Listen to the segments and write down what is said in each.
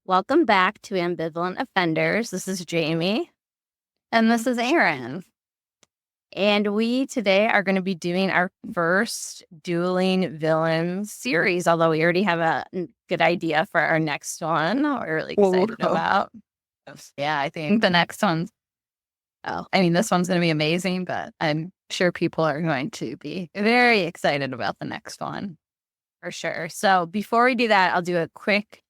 Welcome back to Ambivalent Offenders. This is Jamie. And this is Aaron. And we today are going to be doing our first Dueling Villains series, although we already have a good idea for our next one. We're really excited about. Yeah, I think the next one's, this one's going to be amazing, but I'm sure people are going to be very excited about the next one. For sure. So before we do that, I'll do a quick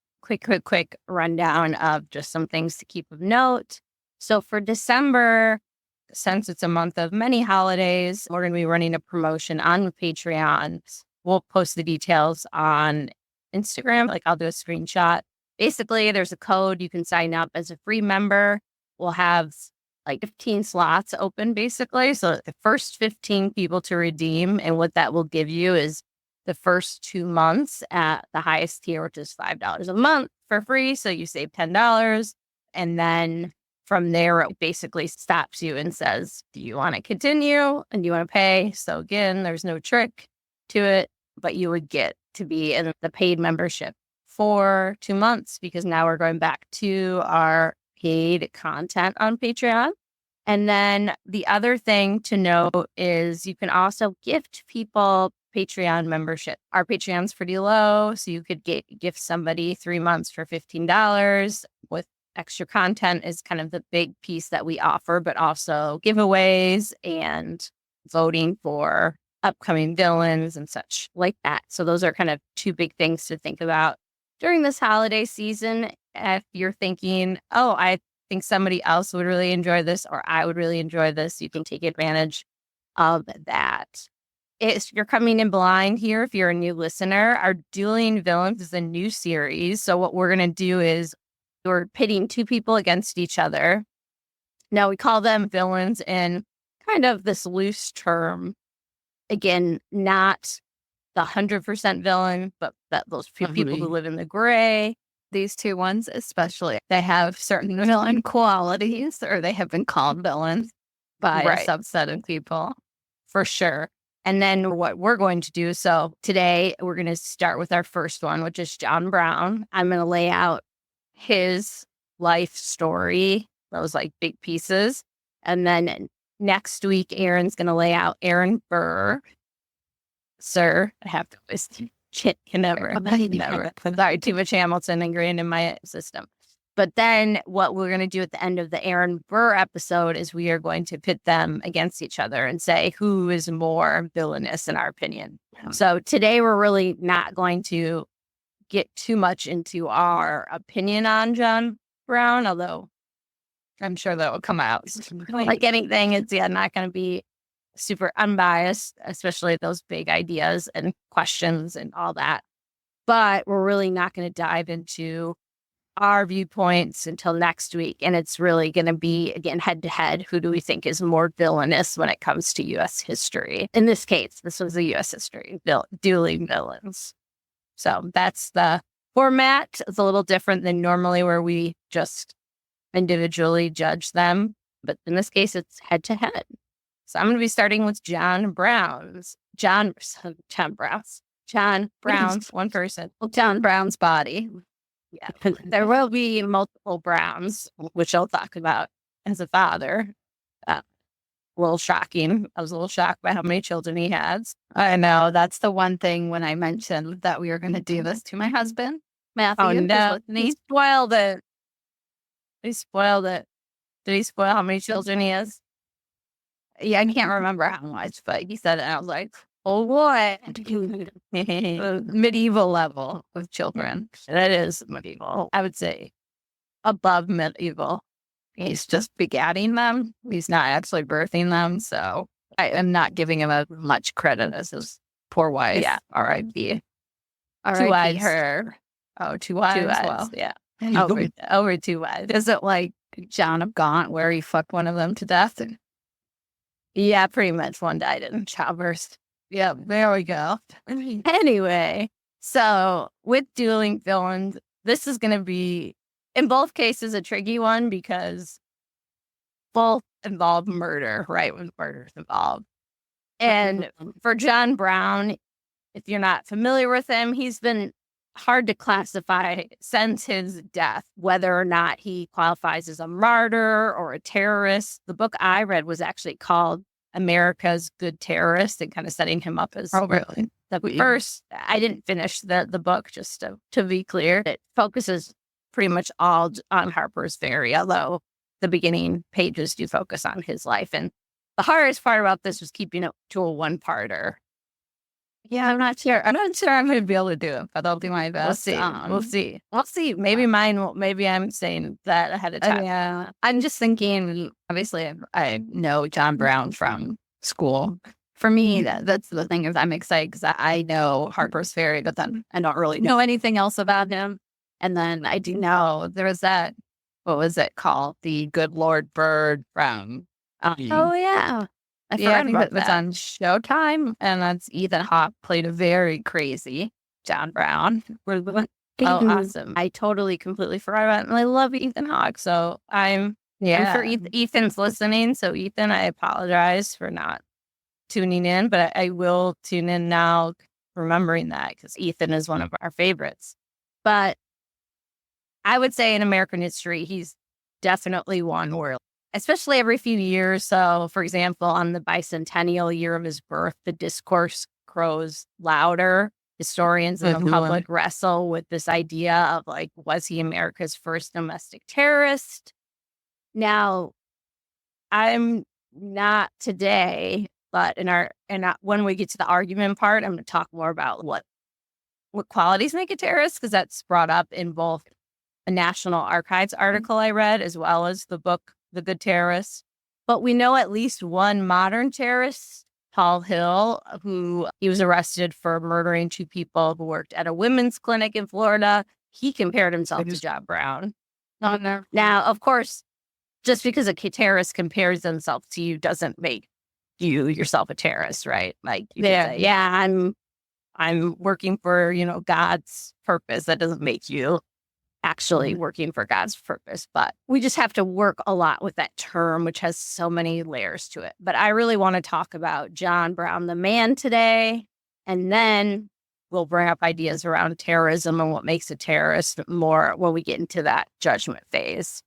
rundown of just some things to keep of note. So for December, since it's a month of many holidays, we're going to be running a promotion on Patreon. We'll post the details on Instagram. I'll do a screenshot. Basically, there's a code. You can sign up as a free member. We'll have 15 slots open, basically. So the first 15 people to redeem, and what that will give you is the first 2 months at the highest tier, which is $5 a month for free. So you save $10. And then from there, it basically stops you and says, do you want to continue and do you want to pay? So again, there's no trick to it, but you would get to be in the paid membership for 2 months, because now we're going back to our paid content on Patreon. And then the other thing to note is you can also gift people Patreon membership. Our Patreon's pretty low, so you could gift somebody 3 months for $15 with extra content is kind of the big piece that we offer, but also giveaways and voting for upcoming villains and such like that. So those are kind of two big things to think about during this holiday season. If you're thinking, oh, I think somebody else would really enjoy this, or I would really enjoy this, you can take advantage of that. If you're coming in blind here, if you're a new listener, our Dueling Villains is a new series. So what we're going to do is we're pitting two people against each other. Now, we call them villains in kind of this loose term. Again, not the 100% villain, but those people who live in the gray. These two ones especially, they have certain villain qualities, or they have been called villains by a subset of people. For sure. And then what we're going to do, so today we're going to start with our first one, which is John Brown. I'm going to lay out his life story, those big pieces. And then next week, Aaron's going to lay out Aaron Burr. Sir, I have to always never. Sorry, too much Hamilton ingrained in my system. But then what we're going to do at the end of the Aaron Burr episode is we are going to pit them against each other and say who is more villainous in our opinion. So today we're really not going to get too much into our opinion on John Brown, although I'm sure that will come out. Like anything, it's not going to be super unbiased, especially those big ideas and questions and all that. But we're really not going to dive into our viewpoints until next week. And it's really going to be, again, head to head. Who do we think is more villainous when it comes to U.S. history? In this case, this was a U.S. history, Dueling Villains. So that's the format. It's a little different than normally where we just individually judge them. But in this case, it's head to head. So I'm going to be starting with John Brown's, one person. Well, John Brown's body. Yeah, there will be multiple Browns, which I'll talk about as a father. A little shocking. I was a little shocked by how many children he has. I know. That's the one thing when I mentioned that we were going to do this to my husband, Matthew. Oh, no. He spoiled it. He spoiled it. Did he spoil how many children he has? Yeah, I can't remember how much, but he said it, and I was like, oh, what? Medieval level of children. That is medieval. I would say above medieval. He's just begatting them. He's not actually birthing them. So I am not giving him as much credit as his poor wife. Yeah. R.I.P. R.I.P. her. Oh, two wives. Well, yeah. Over 2 wives. Is it like John of Gaunt where he fucked one of them to death? Yeah, pretty much. One died in childbirth. Yeah, there we go. Anyway, so with Dueling Villains, this is going to be, in both cases, a tricky one because both involve murder, right? When murder's involved. And for John Brown, if you're not familiar with him, he's been hard to classify since his death, whether or not he qualifies as a martyr or a terrorist. The book I read was actually called America's Good Terrorist, and kind of setting him up as really? the first. I didn't finish the book, just to be clear. It focuses pretty much all on Harper's Ferry, although the beginning pages do focus on his life. And the hardest part about this was keeping it to a one-parter. Yeah, I'm not sure. I'm not sure I'm going to be able to do it, but I'll do my best. We'll see. Maybe maybe I'm saying that ahead of time. Yeah. I'm just thinking, obviously, I know John Brown from school. For me, that's the thing is I'm excited because I know Harper's Ferry, but then I don't really know anything else about him. And then I do know there was that, what was it called? The Good Lord Bird from... oh, yeah. I think it was on Showtime, and that's Ethan Hawke played a very crazy John Brown. Oh, awesome. I totally, completely forgot about it. And I love Ethan Hawke. So I'm sure Ethan's listening. So Ethan, I apologize for not tuning in, but I will tune in now, remembering that, because Ethan is one of our favorites. But I would say in American history, he's definitely one where, especially every few years. So, for example, on the bicentennial year of his birth, the discourse grows louder. Historians and the public wrestle with this idea of, like, was he America's first domestic terrorist? Now, I'm not today, but when we get to the argument part, I'm going to talk more about what qualities make a terrorist, because that's brought up in both a National Archives article I read as well as the book The Good Terrorist. But we know at least one modern terrorist, Paul Hill, who he was arrested for murdering 2 people who worked at a women's clinic in Florida. He compared himself to John Brown. Now, of course, just because a terrorist compares himself to you doesn't make you yourself a terrorist, right? Like, you could say, I'm working for, God's purpose. That doesn't make you actually working for God's purpose. But we just have to work a lot with that term, which has so many layers to it. But I really want to talk about John Brown, the man, today. And then we'll bring up ideas around terrorism and what makes a terrorist more when we get into that judgment phase.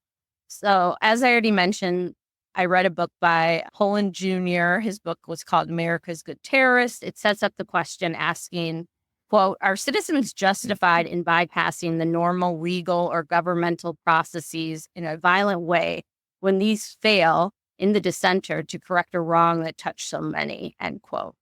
So, as I already mentioned, I read a book by Holland Jr. His book was called America's Good Terrorist. It sets up the question asking, quote, are citizens justified in bypassing the normal legal or governmental processes in a violent way when these fail in the dissenter to correct a wrong that touched so many, end quote.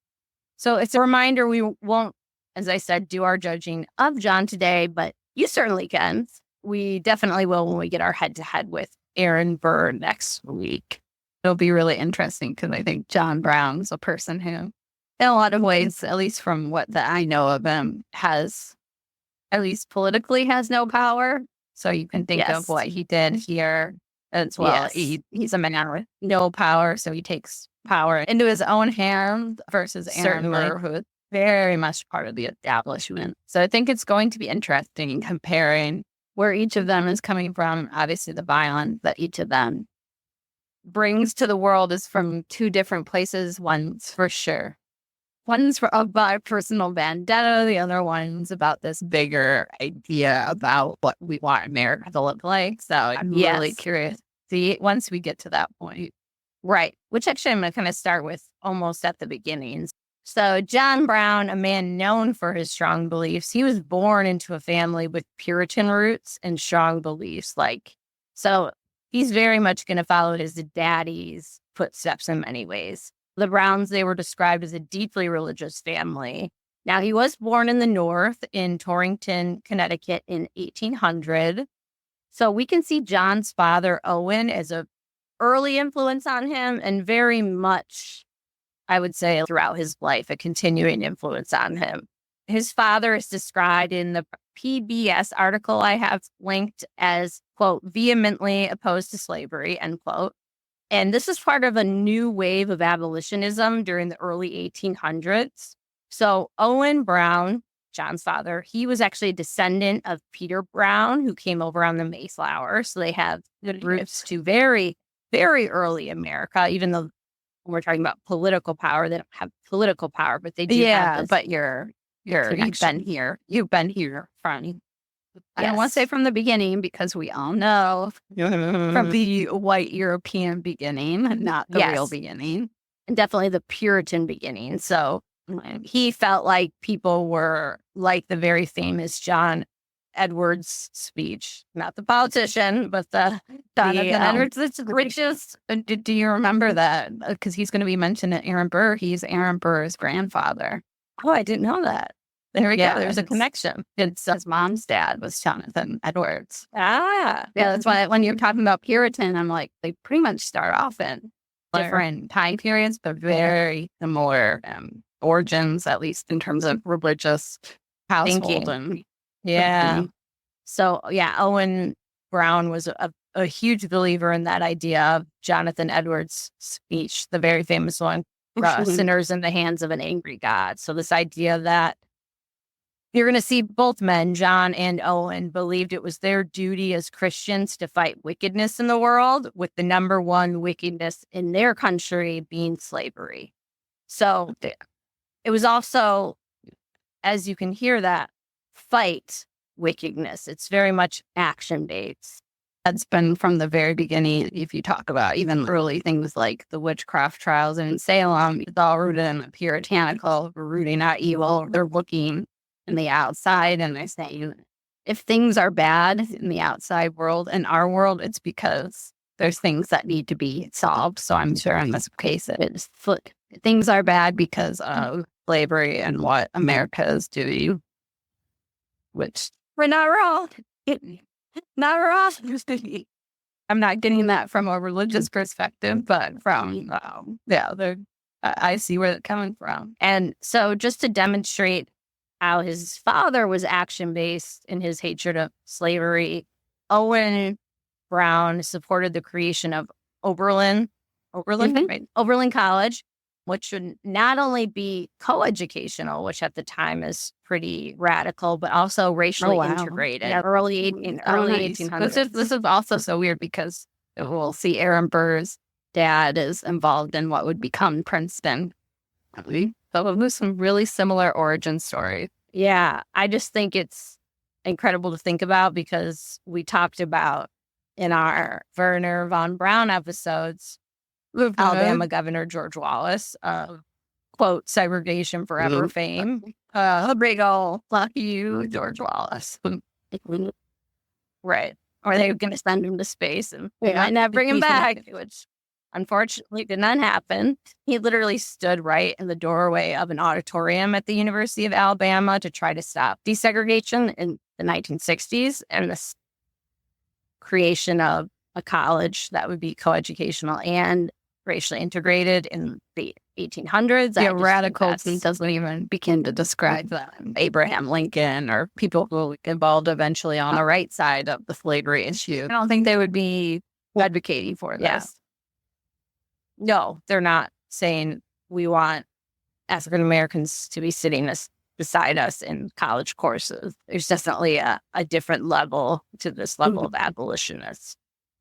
So it's a reminder we won't, as I said, do our judging of John today, but you certainly can. We definitely will when we get our head-to-head with Aaron Burr next week. It'll be really interesting because I think John Brown's a person who, in a lot of ways, at least from what that I know of him, has, at least politically, has no power. So you can think of what he did here as well. He's a man with no power, so he takes power into his own hands versus Aaron Burr, who is very much part of the establishment. So I think it's going to be interesting comparing where each of them is coming from. Obviously, the violence that each of them brings to the world is from 2 different places. One's for sure. One's about personal vendetta. The other one's about this bigger idea about what we want America to look like. So I'm really curious to see once we get to that point. Right. Which actually I'm going to kind of start with almost at the beginnings. So John Brown, a man known for his strong beliefs, he was born into a family with Puritan roots and strong beliefs. So he's very much going to follow his daddy's footsteps in many ways. The Browns, they were described as a deeply religious family. Now, he was born in the North in Torrington, Connecticut in 1800. So we can see John's father, Owen, as an early influence on him, and very much, I would say, throughout his life, a continuing influence on him. His father is described in the PBS article I have linked as, quote, vehemently opposed to slavery, end quote. And this is part of a new wave of abolitionism during the early 1800s. So Owen Brown, John's father, he was actually a descendant of Peter Brown, who came over on the Mayflower. So they have roots to very, very early America, even though when we're talking about political power, they don't have political power, but they do have this. But you're You've been here. You've been here from, I don't want to say from the beginning, because we all know from the white European beginning, not the real beginning. And definitely the Puritan beginning. So he felt like people were like the very famous John Edwards speech, not the politician, but the Jonathan Edwards, it's the richest. Do you remember that? Because he's going to be mentioned at Aaron Burr. He's Aaron Burr's grandfather. Oh, I didn't know that. There we go. There's a connection. It's his mom's dad was Jonathan Edwards. Yeah, that's why when you're talking about Puritan, I'm like, they pretty much start off in different time periods, but very similar origins, at least in terms of religious household and So Owen Brown was a huge believer in that idea of Jonathan Edwards' speech, the very famous one, sinners in the hands of an angry God. So this idea that you're going to see both men, John and Owen, believed it was their duty as Christians to fight wickedness in the world, with the number one wickedness in their country being slavery. So it was also, as you can hear that, fight wickedness. It's very much action-based. That's been from the very beginning. If you talk about even early things like the witchcraft trials in Salem, it's all rooted in a puritanical, rooting out evil. They're looking in the outside and they're saying, if things are bad in the outside world, in our world, it's because there's things that need to be solved. So I'm sure in this case, it's things are bad because of slavery and what America is doing, which we're not wrong. Not wrong. I'm not getting that from a religious perspective, but from, I see where it's coming from. And so just to demonstrate how his father was action-based in his hatred of slavery, Owen Brown supported the creation of Oberlin College, which would not only be coeducational, which at the time is pretty radical, but also racially integrated. Yeah, early 1800s. This is also so weird because we'll see Aaron Burr's dad is involved in what would become Princeton. So there's some really similar origin stories. Yeah, I just think it's incredible to think about because we talked about in our Werner von Braun episodes, Alabama Governor George Wallace, quote, segregation forever fame. Big ol' fuck you, George Wallace. Right. Or they were going to send him to space and we might not bring him back, which unfortunately did not happen. He literally stood right in the doorway of an auditorium at the University of Alabama to try to stop desegregation in the 1960s and the creation of a college that would be coeducational and racially integrated in the 1800s. Yeah, radical doesn't even begin to describe that. Abraham Lincoln or people who involved eventually on the right side of the slavery issue. I don't think they would be advocating for this. Yeah. No, they're not saying we want African Americans to be sitting beside us in college courses. There's definitely a different level to this level of abolitionists.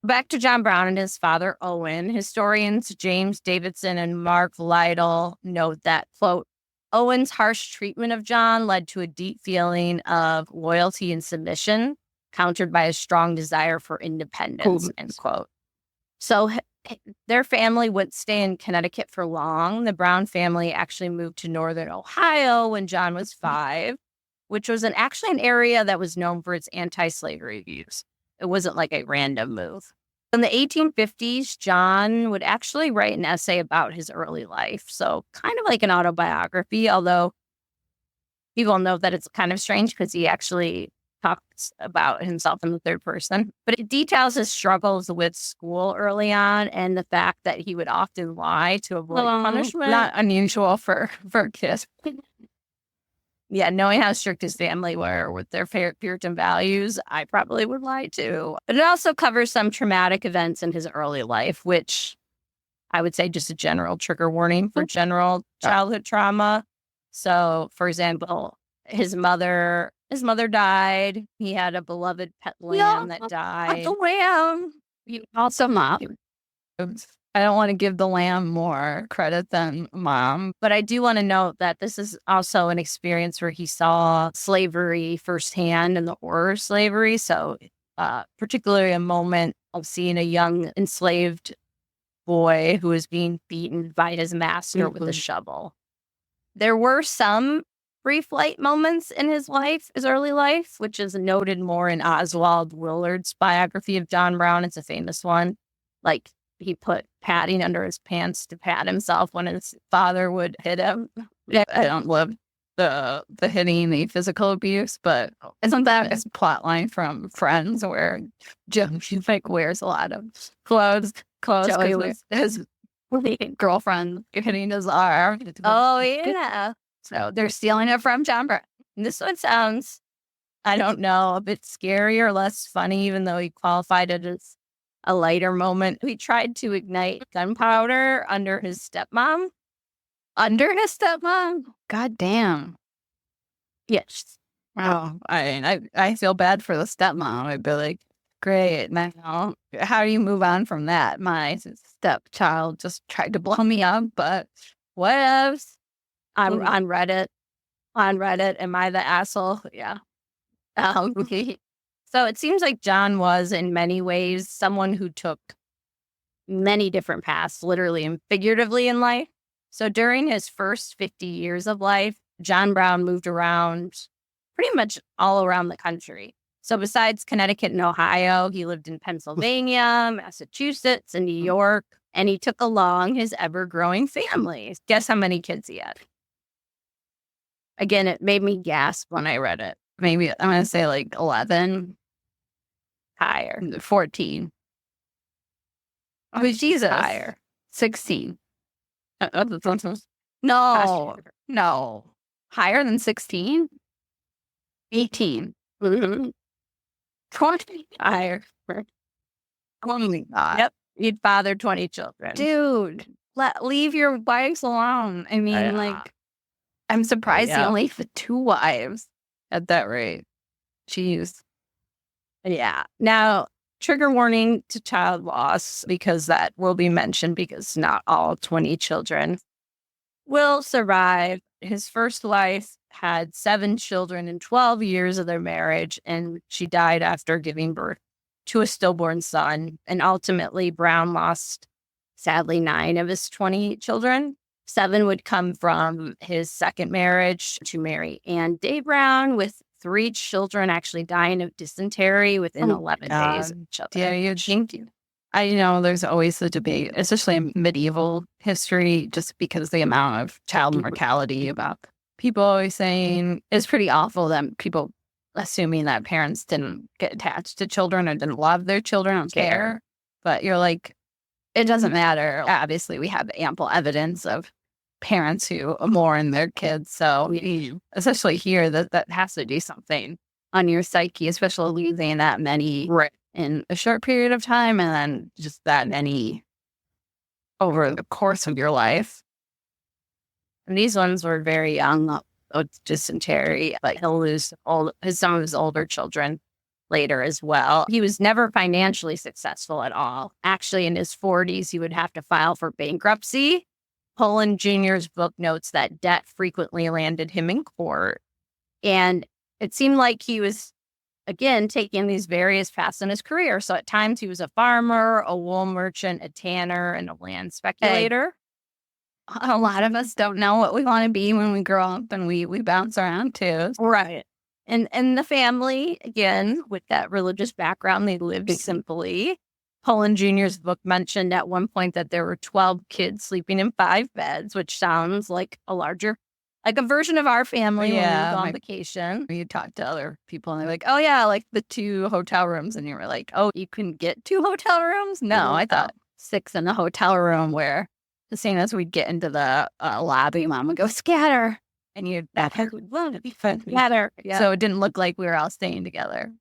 Back to John Brown and his father, Owen. Historians James Davidson and Mark Lytle note that, quote, Owen's harsh treatment of John led to a deep feeling of loyalty and submission, countered by a strong desire for independence, end quote. So their family wouldn't stay in Connecticut for long. The Brown family actually moved to northern Ohio when John was 5, which was actually an area that was known for its anti-slavery views. It wasn't like a random move. In the 1850s, John would actually write an essay about his early life. So kind of like an autobiography, although people know that it's kind of strange because he actually talks about himself in the third person. But it details his struggles with school early on and the fact that he would often lie to avoid punishment. Not unusual for kids. Yeah, knowing how strict his family were with their Puritan values, I probably would lie too. But it also covers some traumatic events in his early life, which I would say just a general trigger warning for general childhood trauma. So, for example, his mother died. He had a beloved pet lamb that died. The lamb. You also not. I don't want to give the lamb more credit than mom. But I do want to note that this is also an experience where he saw slavery firsthand and the horror of slavery. So particularly a moment of seeing a young enslaved boy who was being beaten by his master with a shovel. There were some brief light moments in his life, his early life, which is noted more in Oswald Willard's biography of John Brown. It's a famous one. Like, he put padding under his pants to pad himself when his father would hit him. I don't love the hitting, the physical abuse, but isn't that a plot line from Friends where Joe, she like wears a lot of clothes Joey because his girlfriend hitting his arm. Oh, yeah. So they're stealing it from John Brown. This one sounds, I don't know, a bit scary or less funny, even though he qualified it as a lighter moment. He tried to ignite gunpowder under his stepmom. Under his stepmom? God damn. Yes. Wow. I feel bad for the stepmom. I'd be like, great. Now, how do you move on from that? My stepchild just tried to blow me up, but what else? On Reddit. Am I the asshole? Yeah. So it seems like John was, in many ways, someone who took many different paths, literally and figuratively, in life. So during his first 50 years of life, John Brown moved around pretty much all around the country. So besides Connecticut and Ohio, he lived in Pennsylvania, Massachusetts, and New York, and he took along his ever-growing family. Guess how many kids he had? Again, it made me gasp when I read it. Maybe I'm going to say like 11. Higher. 14. Oh, Jesus. Higher. 16. No. No. Higher than 16? 18. 20. Higher. 20. Yep. You'd father 20 children. Dude, leave your wives alone. I mean, like, I'm surprised he only had 2 wives at that rate. Jeez. Yeah. Now, trigger warning to child loss, because that will be mentioned, because not all 20 children will survive. His first wife had 7 children in 12 years of their marriage, and she died after giving birth to a stillborn son. And ultimately, Brown lost, sadly, 9 of his 20 children. 7 would come from his second marriage to marry Anne Day Brown, with 3 children actually dying of dysentery within 11 days of each other. Yeah, you think. I know there's always the debate, especially in medieval history, just because the amount of child mortality about people always saying it's pretty awful that people assuming that parents didn't get attached to children or didn't love their children or care. But you're like, it doesn't matter. Obviously, we have ample evidence of parents who mourn their kids. So especially here, that has to do something on your psyche, especially losing that many in a short period of time, and then just that many over the course of your life. And these ones were very young, dysentery, but he'll lose some of his older children later as well. He was never financially successful at all. Actually, in his 40s, he would have to file for bankruptcy. Poland Jr.'s book notes that debt frequently landed him in court. And it seemed like he was, again, taking these various paths in his career. So at times he was a farmer, a wool merchant, a tanner, and a land speculator. A lot of us don't know what we want to be when we grow up, and we bounce around too. Right. And the family, again, with that religious background, they lived simply. Poland Jr.'s book mentioned at one point that there were 12 kids sleeping in 5 beds, which sounds like a version of our family when we go on vacation. You talk to other people and they're like, oh yeah, like the 2 hotel rooms. And you were like, oh, you can get 2 hotel rooms? No, I thought 6 in a hotel room, where as soon as we'd get into the lobby, mom would go, scatter. And you'd be fun. Scatter. Yeah. So it didn't look like we were all staying together.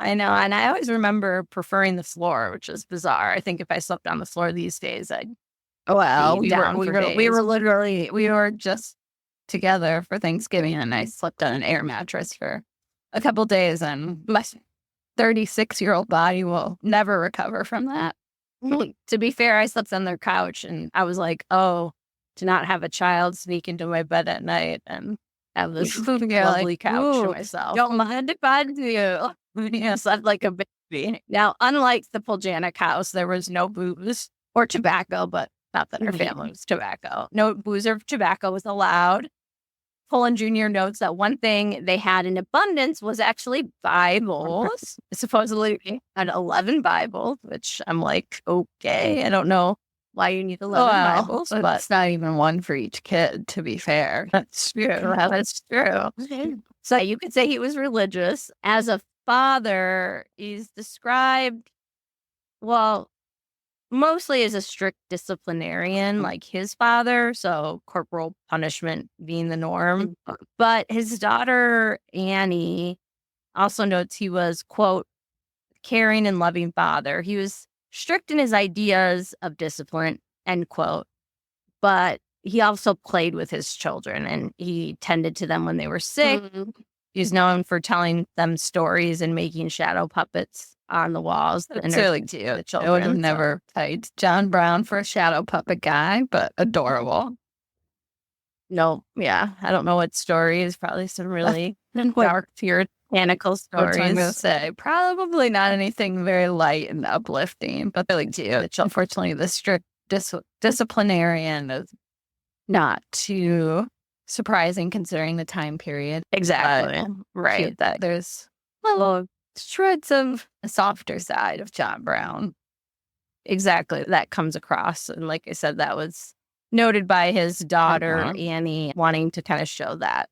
I know. And I always remember preferring the floor, which is bizarre. I think if I slept on the floor these days, I'd we were just together for Thanksgiving, and I slept on an air mattress for a couple days, and my 36-year-old body will never recover from that. To be fair, I slept on their couch and I was like, oh, to not have a child sneak into my bed at night and have this lovely couch to myself. Don't mind if I do. Yeah, slept like a baby. Now, unlike the Poljanic house, there was no booze or tobacco, but not that our family was tobacco. No booze or tobacco was allowed. Pullen Jr. notes that one thing they had in abundance was actually Bibles. Supposedly, they had 11 Bibles, which I'm like, okay, I don't know why you need 11 Bibles, but it's not even one for each kid, to be fair. that's true. That's true. So you could say he was religious. As a father, he's described, well, mostly as a strict disciplinarian like his father, so corporal punishment being the norm. But his daughter, Annie, also notes he was, quote, caring and loving father. He was strict in his ideas of discipline, end quote. But he also played with his children and he tended to them when they were sick. He's known for telling them stories and making shadow puppets on the walls. It's really cute. I would have never played John Brown for a shadow puppet guy, but adorable. No, yeah. I don't know what stories. Probably some really dark, puritanical stories. I'm going to say. Probably not anything very light and uplifting, but really cute. Unfortunately, the strict disciplinarian is not too surprising considering the time period. Exactly. Right. That there's little shreds of a softer side of John Brown. Exactly. That comes across. And like I said, that was noted by his daughter, Annie, wanting to kind of show that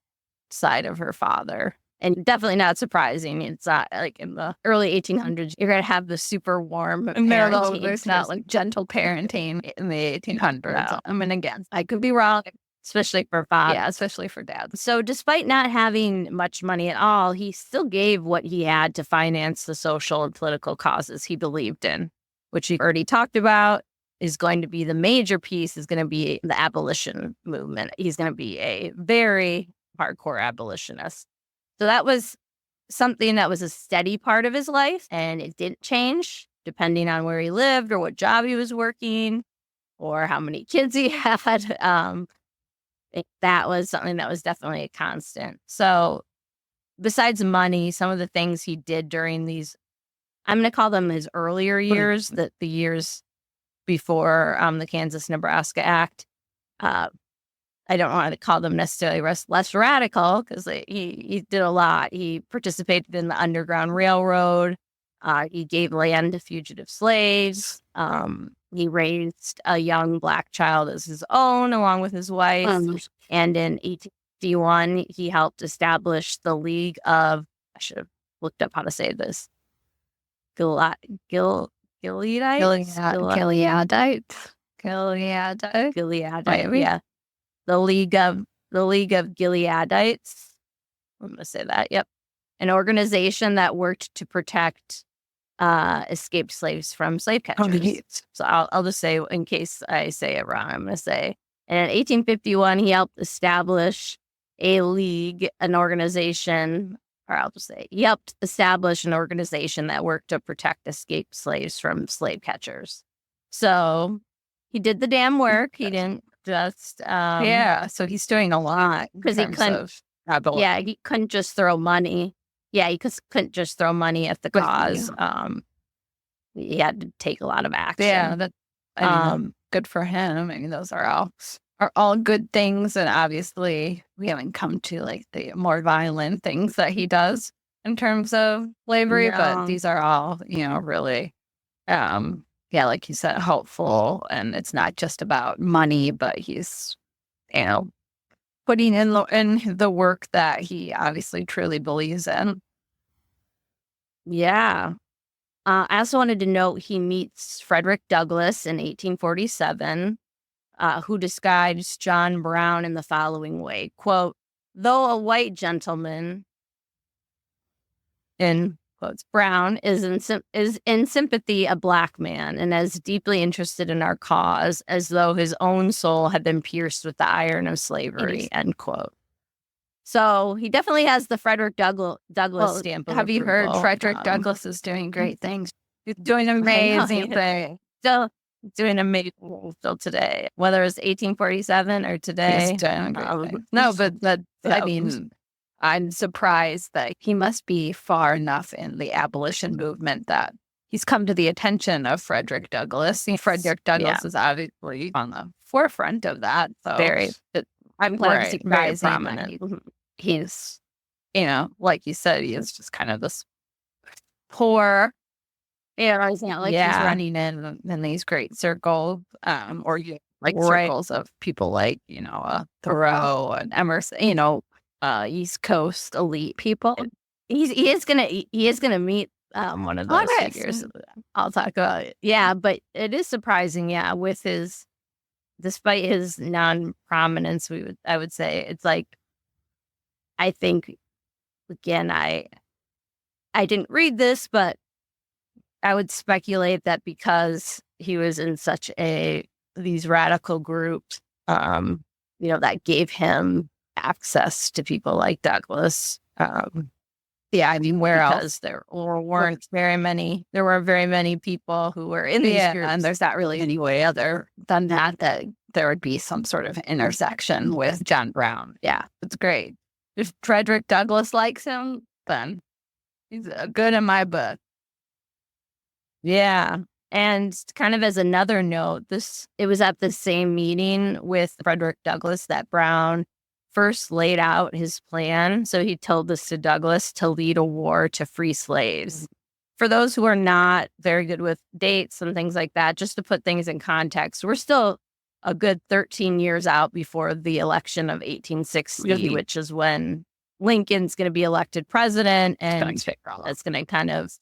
side of her father. And definitely not surprising. It's not like in the early 1800s, you're going to have the super warm parenting. There's not like gentle parenting in the 1800s. No. I mean, again, I could be wrong. Especially for fathers. Yeah, especially for dads. So despite not having much money at all, he still gave what he had to finance the social and political causes he believed in, which he already talked about is going to be the major piece, is going to be the abolition movement. He's going to be a very hardcore abolitionist. So that was something that was a steady part of his life, and it didn't change depending on where he lived or what job he was working or how many kids he had. That was something that was definitely a constant. So besides money, some of the things he did during these, I'm going to call them his earlier years, the years before the Kansas-Nebraska Act. I don't want to call them necessarily less radical because he did a lot. He participated in the Underground Railroad. He gave land to fugitive slaves. He raised a young Black child as his own, along with his wife. And in 1851, he helped establish the League of, I should have looked up how to say this, Gileadites? Gileadites. Yeah. The League of Gileadites. I'm going to say that. Yep. An organization that worked to protect escaped slaves from slave catchers. So I'll just say, in case I say it wrong, I'm going to say, and in 1851, he helped establish a league, an organization, or I'll just say, he helped establish an organization that worked to protect escaped slaves from slave catchers. So he did the damn work. He didn't just, so he's doing a lot because he couldn't, he couldn't just throw money. Yeah, he couldn't just throw money at the cause. He had to take a lot of action. Yeah, good for him. I mean, those are all good things, and obviously we haven't come to like the more violent things that he does in terms of slavery, but these are all, really, like you said, helpful, and it's not just about money, but he's, putting in the work that he obviously truly believes in. Yeah. I also wanted to note he meets Frederick Douglass in 1847, who describes John Brown in the following way, quote, though a white gentleman, in quotes, Brown is in sympathy a Black man and as deeply interested in our cause as though his own soul had been pierced with the iron of slavery, end quote. So he definitely has the Frederick Douglass stamp of Have you heard approval. Frederick Douglass is doing great things? He's doing amazing things. still doing amazing still today, whether it's 1847 or today. He's doing great things. No, but I mean, I'm surprised that he must be far enough in the abolition movement that he's come to the attention of Frederick Douglass. Frederick Douglass is obviously on the forefront of that. So I'm glad to see very prominent. He's, like you said, he is just kind of this poor. Yeah, it's not like he's running in these great circles, or circles of people like Thoreau and Emerson, East Coast elite people. He is gonna meet one of those figures. I'll talk about it. Yeah, but it is surprising. Yeah, despite his non-prominence, I would say it's like, I think, again, I didn't read this, but I would speculate that because he was in such these radical groups, that gave him access to people like Douglass. I mean, where else? There weren't very many. There were very many people who were in these groups, and there's not really any way other than that there would be some sort of intersection with John Brown. Yeah, it's great. If Frederick Douglass likes him, then he's good in my book. Yeah. And kind of as another note, it was at the same meeting with Frederick Douglass that Brown first laid out his plan. So he told this to Douglass to lead a war to free slaves. For those who are not very good with dates and things like that, just to put things in context, we're still a good 13 years out before the election of 1860, which is when Lincoln's going to be elected president, and it's going to kind of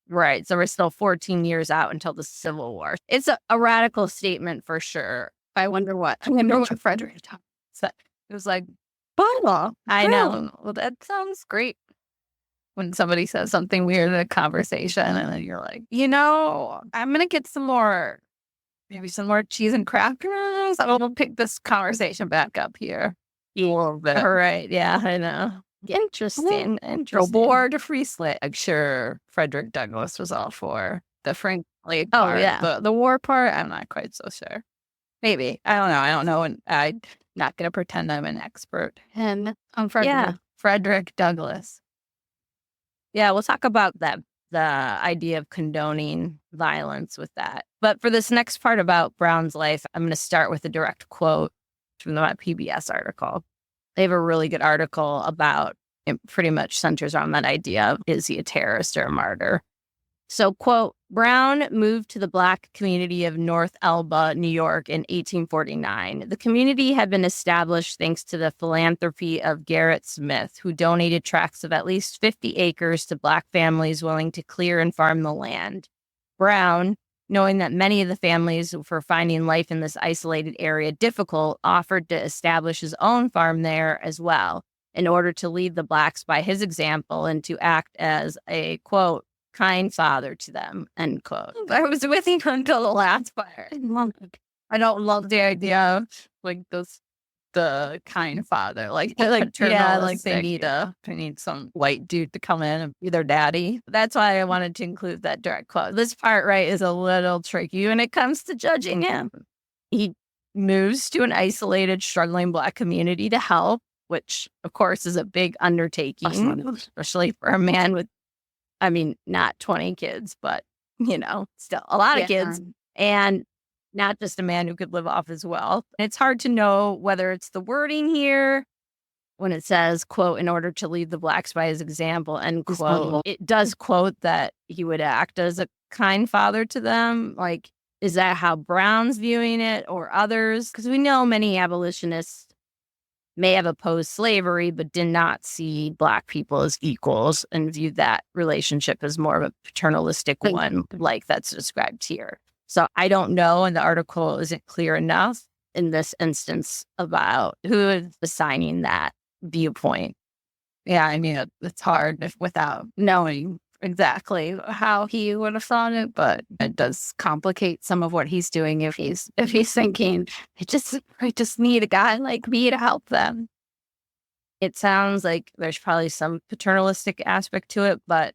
right. So we're still 14 years out until the Civil War. It's a radical statement for sure. I wonder what Frederick said. It was like, bylaw. I know. Well, that sounds great. When somebody says something weird in a conversation, and then you're like, I'm going to get maybe some more cheese and crackers. I'll pick this conversation back up here. Yeah. A little bit. All right. Yeah, I know. Interesting. The war to free slave. I'm sure Frederick Douglass was all for the Franklin part. Oh, yeah. The war part, I'm not quite so sure. Maybe. I don't know. And I'm not going to pretend I'm an expert. And Frederick Douglass. Yeah, we'll talk about that, the idea of condoning violence with that. But for this next part about Brown's life, I'm going to start with a direct quote from the PBS article. They have a really good article about, it pretty much centers on that idea of, is he a terrorist or a martyr? So, quote, Brown moved to the Black community of North Elba, New York in 1849. The community had been established thanks to the philanthropy of Gerrit Smith, who donated tracts of at least 50 acres to Black families willing to clear and farm the land. Brown, knowing that many of the families were finding life in this isolated area difficult, offered to establish his own farm there as well, in order to lead the Blacks by his example and to act as a, quote, kind father to them, end quote. I was with him until the last part. I don't love the idea of the kind father, like they need some white dude to come in and be their daddy. That's why I wanted to include that direct quote. This part, right, is a little tricky when it comes to judging him. He moves to an isolated, struggling Black community to help, which of course is a big undertaking, especially for a man with, not 20 kids, but, still a lot of kids. And not just a man who could live off his wealth. It's hard to know whether it's the wording here when it says, quote, in order to lead the Blacks by his example, end quote. It does quote that he would act as a kind father to them. Like, is that how Brown's viewing it or others? Because we know many abolitionists may have opposed slavery, but did not see Black people as equals and viewed that relationship as more of a paternalistic one, like that's described here. So I don't know, and the article isn't clear enough in this instance about who is assigning that viewpoint. Yeah, it's hard without knowing exactly how he would have thought it, but it does complicate some of what he's doing if he's thinking, I just need a guy like me to help them. It sounds like there's probably some paternalistic aspect to it, but,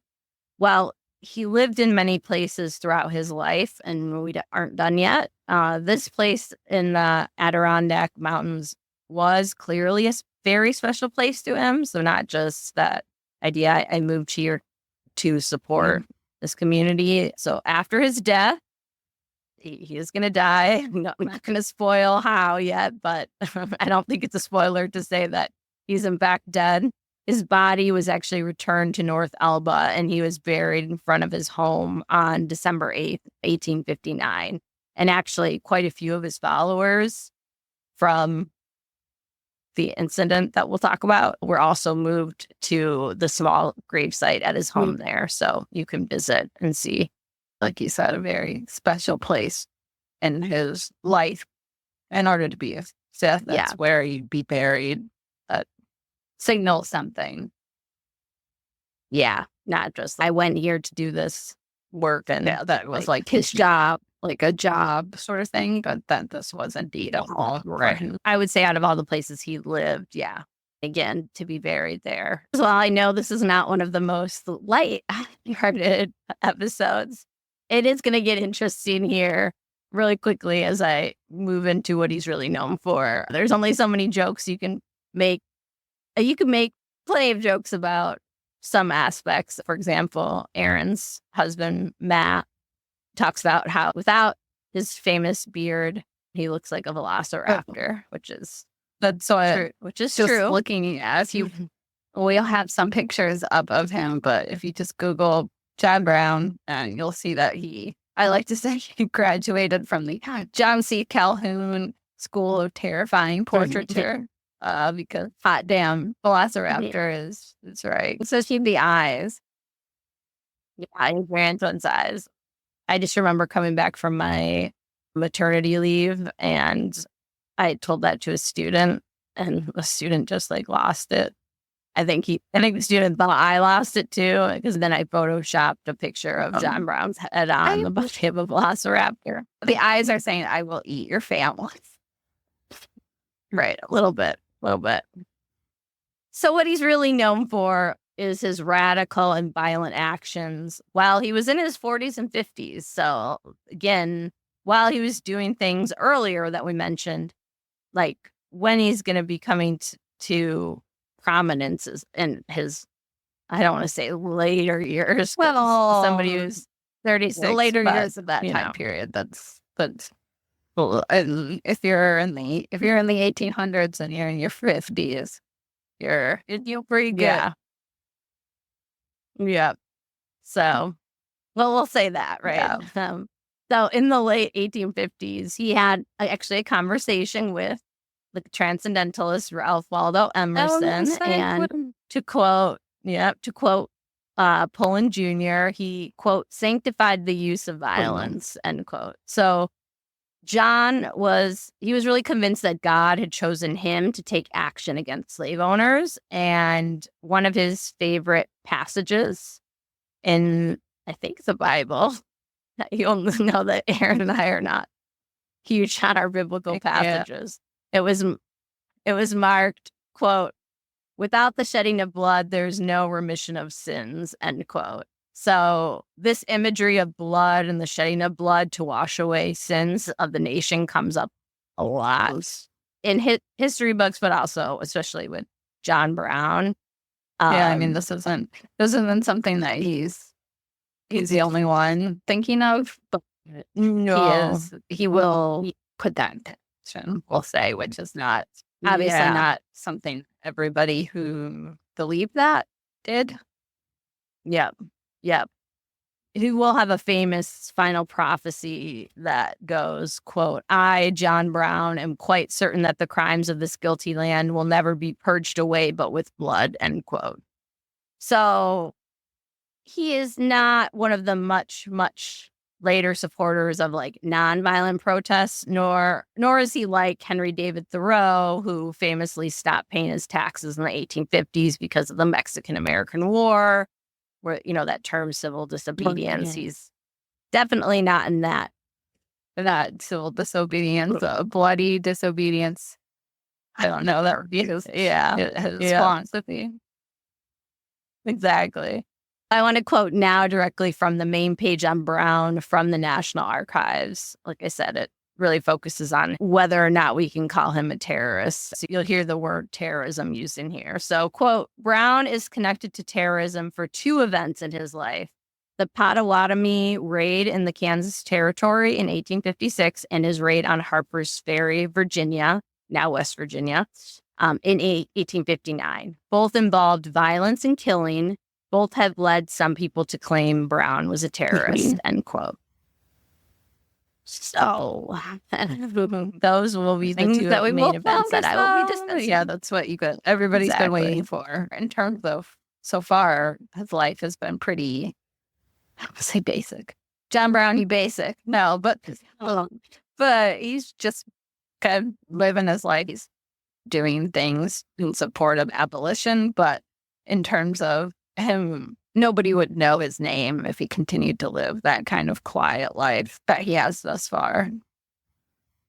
well, he lived in many places throughout his life, and we aren't done yet. This place in the Adirondack Mountains was clearly a very special place to him. So not just that idea, I moved here to support this community. So after his death, he is going to die. I'm not going to spoil how yet, but I don't think it's a spoiler to say that he's in fact dead. His body was actually returned to North Elba, and he was buried in front of his home on December 8th, 1859. And actually, quite a few of his followers from the incident that we'll talk about were also moved to the small gravesite at his home there. So you can visit and see, like you said, a very special place in his life. In order to be a Sith, that's where you'd be buried. That signals something. Yeah, not just I went here to do this work, and that was like his job, like a job sort of thing, but that this was indeed a home. Right. I would say out of all the places he lived, again, to be buried there. So I know this is not one of the most light-hearted episodes. It is going to get interesting here really quickly as I move into what he's really known for. There's only so many jokes you can make. You can make plenty of jokes about some aspects. For example, Aaron's husband, Matt, talks about how without his famous beard, he looks like a velociraptor, which is true. Which is just true. Looking at you, we'll have some pictures up of him, but if you just Google John Brown, you'll see that I like to say he graduated from the John C. Calhoun School of Terrifying Portraiture. Because hot damn, velociraptor is right. Especially the eyes. Yeah, his grandson's eyes. I just remember coming back from my maternity leave, and I told that to a student, and the student just like lost it. I think the student thought I lost it too, because then I photoshopped a picture of John Brown's head on the body of a velociraptor. The eyes are saying, "I will eat your family." Right, a little bit. So what he's really known for is his radical and violent actions while he was in his 40s and 50s. So again, while he was doing things earlier that we mentioned, like when he's going to be coming to prominence in his, I don't want to say later years. Well, somebody who's 36, the later years of that time period. That's well, and if you're in the 1800s and you're in your 50s, you're pretty good. Yeah. So, well, we'll say that, right? Yeah. So in the late 1850s, he had actually a conversation with the transcendentalist Ralph Waldo Emerson, and to quote Pullen Jr., he, quote, sanctified the use of violence, end quote. So John was really convinced that God had chosen him to take action against slave owners. And one of his favorite passages in, I think, the Bible, you'll know that Aaron and I are not huge on our biblical passages. It was marked, quote, without the shedding of blood, there's no remission of sins, end quote. So this imagery of blood and the shedding of blood to wash away sins of the nation comes up a lot in history books, but also especially with John Brown. I mean, this isn't something that he's the only one thinking of, but no, he will put that intention, we'll say, which is not obviously not something everybody who believed that did. Yep. He will have a famous final prophecy that goes, quote, I, John Brown, am quite certain that the crimes of this guilty land will never be purged away but with blood, end quote. So he is not one of the much later supporters of like nonviolent protests, nor is he like Henry David Thoreau, who famously stopped paying his taxes in the 1850s because of the Mexican-American War. Where, that term civil disobedience, he's definitely not in that civil disobedience, bloody disobedience. I don't know. That would be his philosophy. Exactly. I want to quote now directly from the main page on Brown from the National Archives. Like I said, it really focuses on whether or not we can call him a terrorist. So you'll hear the word terrorism used in here. So, quote, Brown is connected to terrorism for two events in his life: the Potawatomi raid in the Kansas Territory in 1856 and his raid on Harper's Ferry, Virginia, now West Virginia, in 1859. Both involved violence and killing. Both have led some people to claim Brown was a terrorist, end quote. So those will be the Things two that we main will events that focus I will be on. discussing. Yeah, that's what everybody's been Exactly. waiting for. In terms of, so far, his life has been pretty, I would say basic. John Brown, he basic. No, but he's just kind of living his life. He's doing things in support of abolition, but in terms of him, nobody would know his name if he continued to live that kind of quiet life that he has thus far.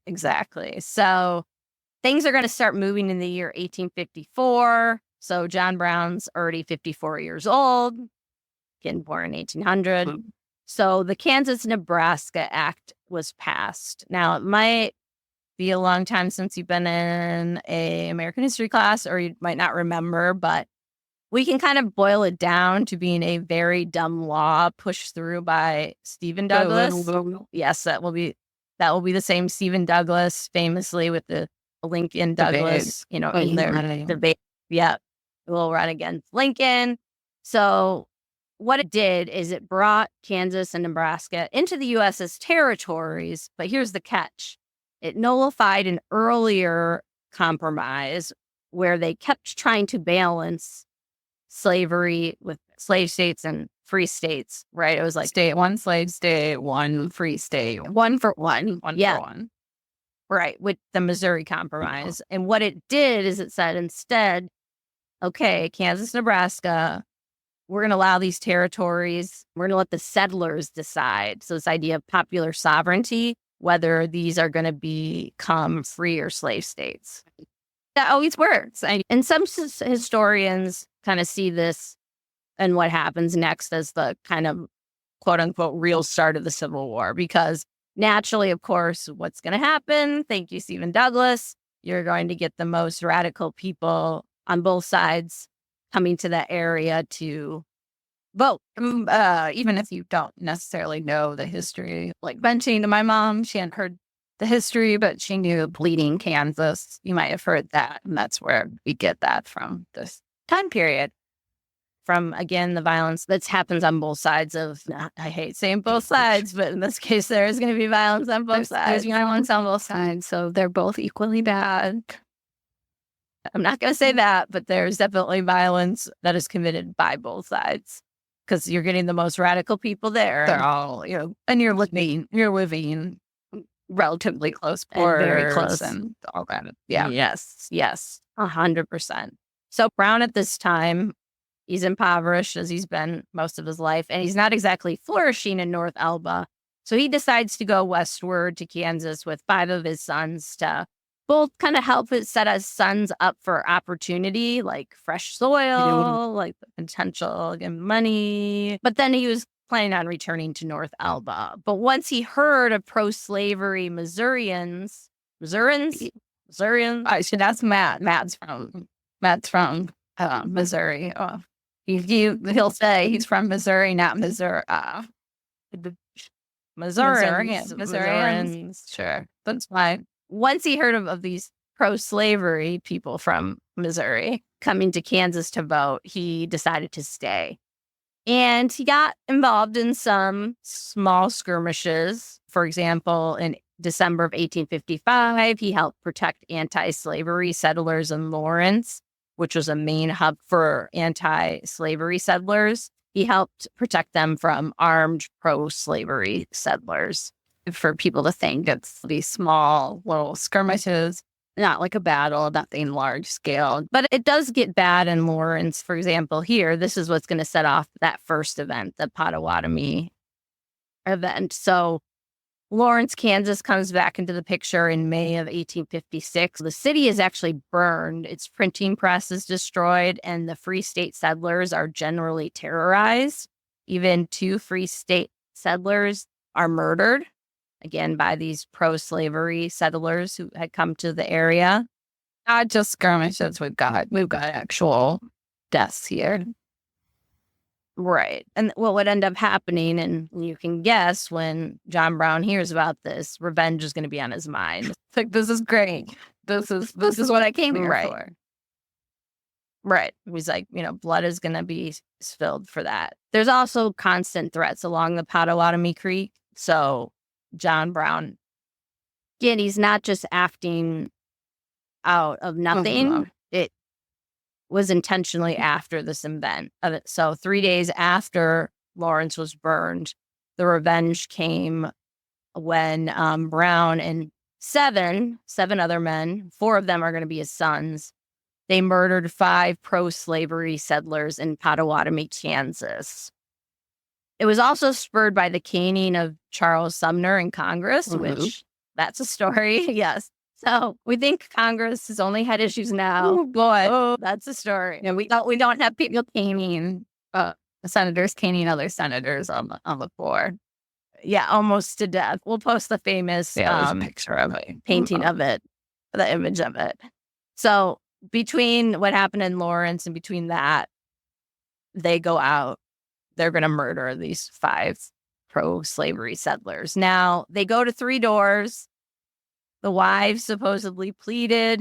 Exactly. So things are going to start moving in the year 1854. So John Brown's already 54 years old, getting born in 1800. So the Kansas-Nebraska Act was passed. Now, it might be a long time since you've been in a American history class, or you might not remember, but we can kind of boil it down to being a very dumb law pushed through by Stephen Douglas. Yes, that will be the same Stephen Douglas, famously with the Lincoln Douglas, in their debate. Yeah, will run against Lincoln. So what it did is it brought Kansas and Nebraska into the U.S. as territories. But here's the catch. It nullified an earlier compromise where they kept trying to balance slavery with slave states and free states, right? It was like state, one slave state, one free state. one for one. One Yeah. for one. Right, with the Missouri Compromise. And what it did is it said instead, okay, Kansas, Nebraska, we're going to allow these territories. We're going to let the settlers decide. So this idea of popular sovereignty, whether these are going to become free or slave states. That always works. And some historians kind of see this and what happens next as the kind of quote unquote real start of the Civil War, because naturally, of course, what's going to happen? Thank you, Stephen Douglas. You're going to get the most radical people on both sides coming to that area to vote. Even if you don't necessarily know the history, like mentioning to my mom, she hadn't heard the history, but she knew Bleeding Kansas. You might have heard that. And that's where we get that from, this time period. From, again, the violence that happens on both sides of, I hate saying both sides, but in this case, there is going to be violence on both sides. There's violence on both sides, so they're both equally bad. I'm not going to say that, but there's definitely violence that is committed by both sides because you're getting the most radical people there. They're all, and you're living relatively close and very close and all that. Yeah. Yes. 100%. So Brown at this time, he's impoverished as he's been most of his life, and he's not exactly flourishing in North Elba. So he decides to go westward to Kansas with 5 of his sons to both kind of help set his sons up for opportunity, like fresh soil, like the potential money. But then he was planning on returning to North Elba. But once he heard of pro-slavery Missourians, I should ask Matt. Matt's from Missouri. He'll say he's from Missouri, not Missouri. Missourians. Sure, that's fine. Once he heard of these pro-slavery people from Missouri coming to Kansas to vote, he decided to stay. And he got involved in some small skirmishes. For example, in December of 1855, he helped protect anti-slavery settlers in Lawrence, which was a main hub for anti-slavery settlers. He helped protect them from armed pro-slavery settlers. For people to think it's these small little skirmishes, not like a battle, nothing large scale. But it does get bad in Lawrence. For example, here, this is what's going to set off that first event, the Potawatomi event. So Lawrence, Kansas comes back into the picture in May of 1856. The city is actually burned. Its printing press is destroyed, and the Free State settlers are generally terrorized. Even 2 Free State settlers are murdered, again, by these pro-slavery settlers who had come to the area. Not just skirmishes. We've got actual deaths here. Right. And what would end up happening, and you can guess when John Brown hears about this, revenge is going to be on his mind. It's like, this is great. This is what I came here for. Right. He's like, blood is going to be spilled for that. There's also constant threats along the Pottawatomie Creek. So John Brown, again, he's not just acting out of nothing. It was intentionally after this event. So 3 days after Lawrence was burned, the revenge came when Brown and seven other men, 4 of them are going to be his sons, they murdered 5 pro-slavery settlers in Pottawatomie, Kansas. It was also spurred by the caning of Charles Sumner in Congress, which that's a story. Yes. So we think Congress has only had issues now. Oh boy, that's a story. Yeah, we don't have people caning, senators caning other senators on the floor. Yeah, almost to death. We'll post the famous picture of it, painting of it, the image of it. So between what happened in Lawrence and between that, they go out. They're going to murder these 5 pro-slavery settlers. Now they go to 3 doors. The wives supposedly pleaded,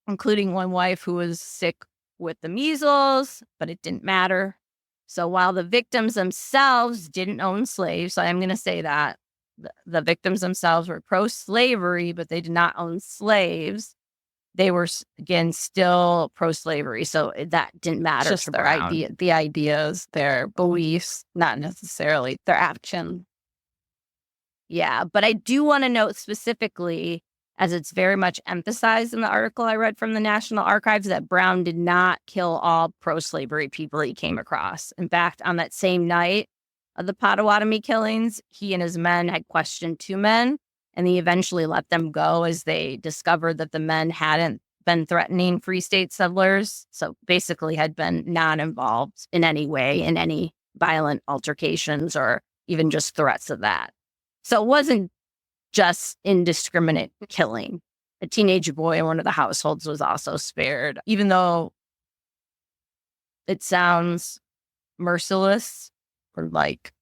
including one wife who was sick with the measles, but it didn't matter. So while the victims themselves didn't own slaves, so I'm going to say that the victims themselves were pro-slavery, but they did not own slaves. They were, again, still pro-slavery. So that didn't matter. Just their ideas, their beliefs, not necessarily their action. Yeah, but I do want to note specifically, as it's very much emphasized in the article I read from the National Archives, that Brown did not kill all pro-slavery people he came across. In fact, on that same night of the Pottawatomie killings, he and his men had questioned 2 men, and he eventually let them go as they discovered that the men hadn't been threatening Free State settlers, so basically had been non-involved in any way in any violent altercations or even just threats of that. So it wasn't just indiscriminate killing. A teenage boy in one of the households was also spared, even though it sounds merciless or like,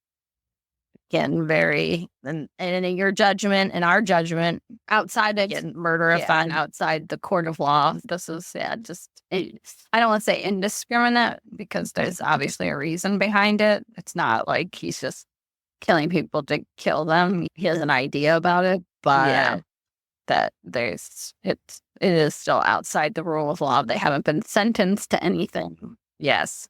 again, very, and in your judgment and our judgment, outside again, murder offense, outside the court of law. This is I don't want to say indiscriminate because there's obviously a reason behind it. It's not like he's just killing people to kill them. He has an idea about it, but that it is still outside the rule of law. They haven't been sentenced to anything. Yes.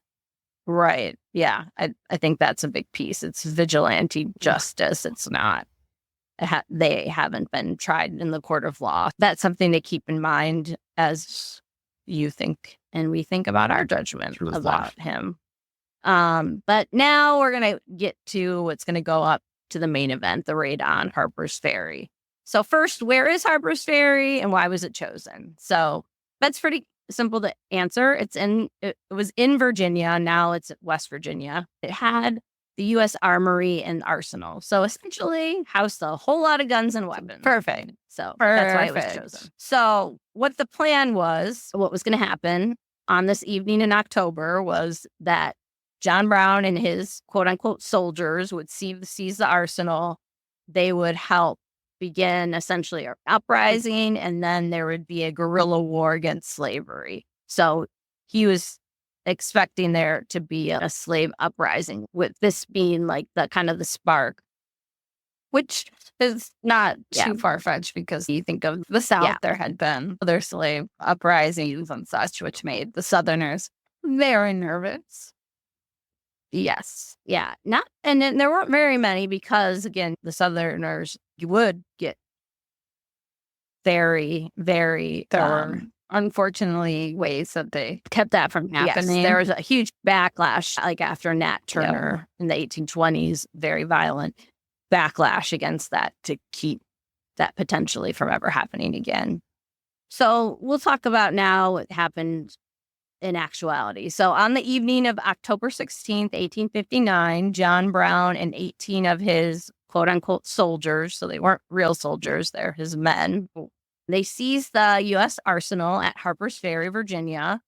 Right. Yeah. I think that's a big piece. It's vigilante justice. It's not, they haven't been tried in the court of law. That's something to keep in mind as you think and we think about our judgment about him. But now we're going to get to what's going to go up to the main event, the raid on Harper's Ferry. So first, where is Harper's Ferry and why was it chosen? So that's pretty simple to answer. It was in Virginia. Now it's West Virginia. It had the U.S. Armory and Arsenal. So essentially housed a whole lot of guns and weapons. Perfect. So that's why it was chosen. So what the plan was, what was going to happen on this evening in October was that John Brown and his quote unquote soldiers would seize the arsenal. They would help begin essentially an uprising, and then there would be a guerrilla war against slavery. So he was expecting there to be a slave uprising, with this being like the kind of the spark. Which is not too far-fetched because you think of the South, there had been other slave uprisings and such, which made the Southerners very nervous. Yes. Yeah. And then there weren't very many because, again, the Southerners would get very, very. There were, unfortunately, ways that they kept that from happening. Yes, there was a huge backlash, like after Nat Turner in the 1820s, very violent. backlash against that to keep that potentially from ever happening again. So we'll talk about now what happened in actuality. So on the evening of October 16th, 1859, John Brown and 18 of his quote unquote soldiers, so they weren't real soldiers, they're his men, they seized the U.S. arsenal at Harper's Ferry, Virginia.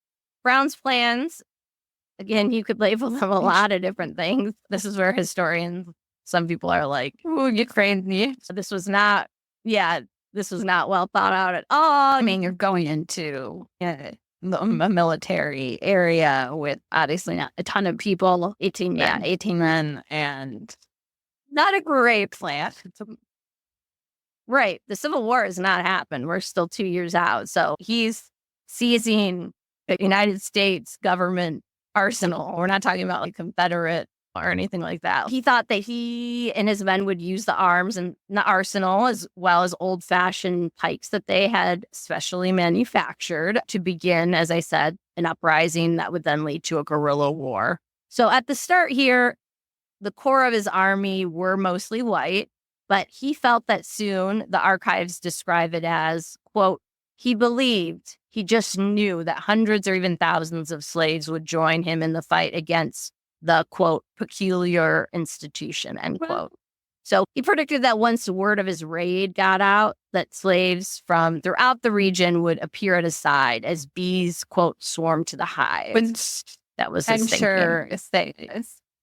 Brown's plans, again, you could label them a lot of different things. This is where historians, some people are like, "Ooh, Ukraine." So this was not well thought out at all. I mean, you're going into a military area with obviously not a ton of people, 18 men. Yeah, 18 men, and not a great plan. Right. The Civil War has not happened. We're still 2 years out. So he's seizing the United States government arsenal. We're not talking about like Confederate or anything like that. He thought that he and his men would use the arms and the arsenal as well as old-fashioned pikes that they had specially manufactured to begin, as I said, an uprising that would then lead to a guerrilla war. So at the start here, the core of his army were mostly white, but he felt that soon, the archives describe it as, quote, he believed, he just knew that hundreds or even thousands of slaves would join him in the fight against the, quote, peculiar institution, end quote. So he predicted that once the word of his raid got out, that slaves from throughout the region would appear at his side as bees, quote, swarm to the hive. That was his thinking. Sure if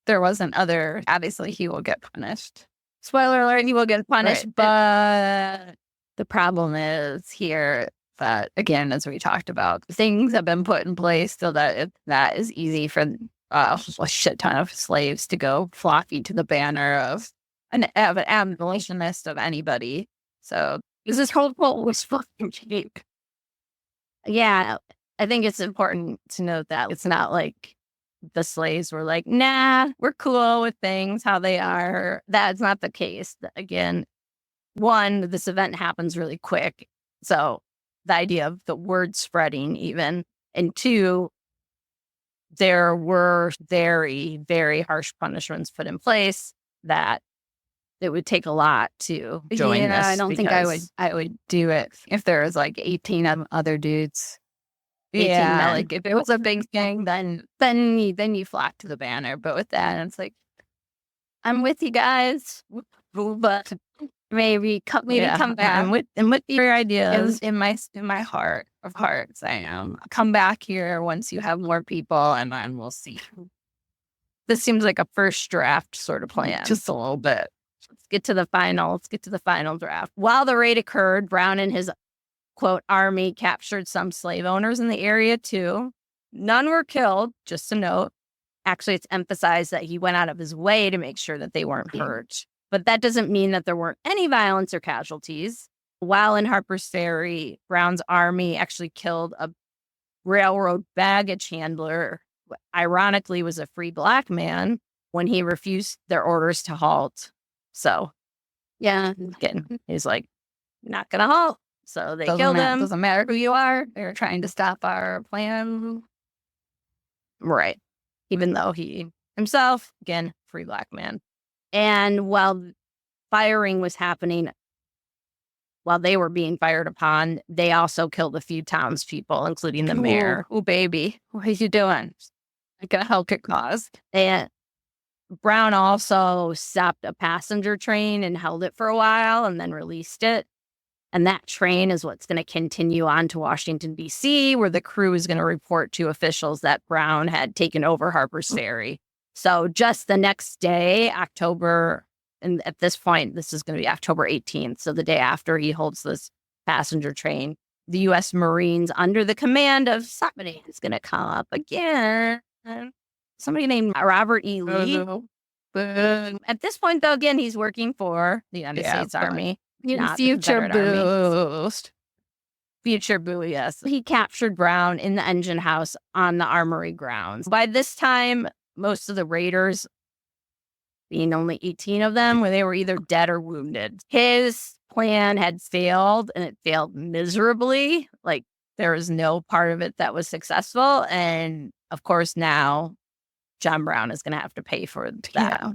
there wasn't other, obviously he will get punished. Spoiler alert, he will get punished, right. But the problem is here that, again, as we talked about, things have been put in place so that that is easy for a shit ton of slaves to go flocking to the banner of an abolitionist of anybody. So this whole quote was fucking cheap. Yeah, I think it's important to note that it's not like the slaves were like, nah, we're cool with things how they are. That's not the case. Again, one, this event happens really quick. So the idea of the word spreading even. And two, there were very, very harsh punishments put in place that it would take a lot to join this. I don't think I would do it if there was like 18 other dudes. 18 men. Like if it was a big thing, then you flock to the banner. But with that, it's like, I'm with you guys, but maybe come back. And with your ideas in my heart of hearts, I am. Come back here once you have more people, and then we'll see. This seems like a first draft sort of plan. Just a little bit. Let's get to the final draft. While the raid occurred, Brown and his, quote, army captured some slave owners in the area too. None were killed, just a note. Actually, it's emphasized that he went out of his way to make sure that they weren't hurt. But that doesn't mean that there weren't any violence or casualties. While in Harper's Ferry, Brown's army actually killed a railroad baggage handler, who ironically was a free black man, when he refused their orders to halt. So, yeah, again, he's like, not going to halt. So they killed him. Doesn't matter who you are. They're trying to stop our plan. Right. Even though he himself, again, free black man. And while firing was happening, while they were being fired upon, they also killed a few townspeople, including the mayor. Oh, baby. What are you doing? I'm going to help your cause. And Brown also stopped a passenger train and held it for a while and then released it. And that train is what's going to continue on to Washington, D.C., where the crew is going to report to officials that Brown had taken over Harper's Ferry. So just the next day, October, and at this point, this is going to be October 18th. So the day after he holds this passenger train, the U.S. Marines under the command of somebody is going to come up again. Somebody named Robert E. Lee. At this point, though, again, he's working for the United States Army. Future boost. Future boo, yes. He captured Brown in the engine house on the armory grounds. By this time, most of the raiders, being only 18 of them, where they were either dead or wounded. His plan had failed, and it failed miserably. Like, there was no part of it that was successful. And, of course, now John Brown is going to have to pay for that. Yeah.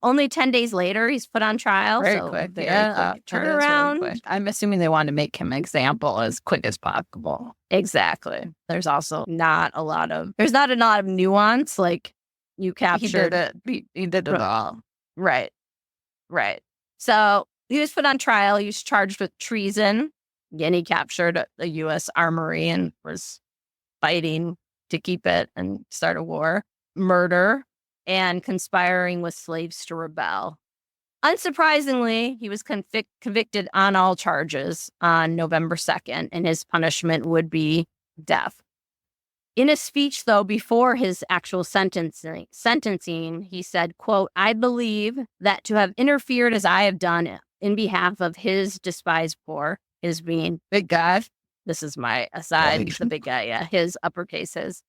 Only 10 days later, he's put on trial. Very so quick. very Yeah, quick that is really turnaround. quick. I'm assuming they wanted to make him example as quick as possible. Exactly. There's also not a lot of nuance. Like you captured it. He did it all. Right. So he was put on trial. He was charged with treason. Again, he captured a U.S. armory and was fighting to keep it and start a war. Murder and conspiring with slaves to rebel. Unsurprisingly, he was convicted on all charges on November 2nd, and his punishment would be death. In a speech, though, before his actual sentencing, he said, quote, "I believe that to have interfered as I have done in behalf of his despised poor," his being big guy. This is my aside, the big guy, yeah, his uppercases,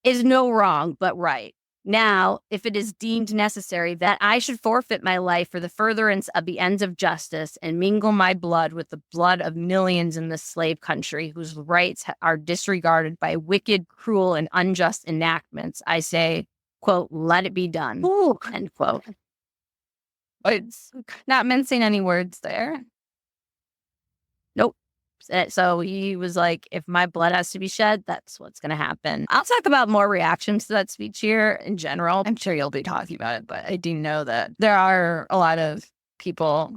"is no wrong, but right. Now, if it is deemed necessary that I should forfeit my life for the furtherance of the ends of justice and mingle my blood with the blood of millions in this slave country whose rights are disregarded by wicked, cruel, and unjust enactments, I say, quote, let it be done." Ooh. End quote. It's not mincing any words there. Nope. So he was like, if my blood has to be shed, that's what's going to happen. I'll talk about more reactions to that speech here in general. I'm sure you'll be talking about it, but I do know that there are a lot of people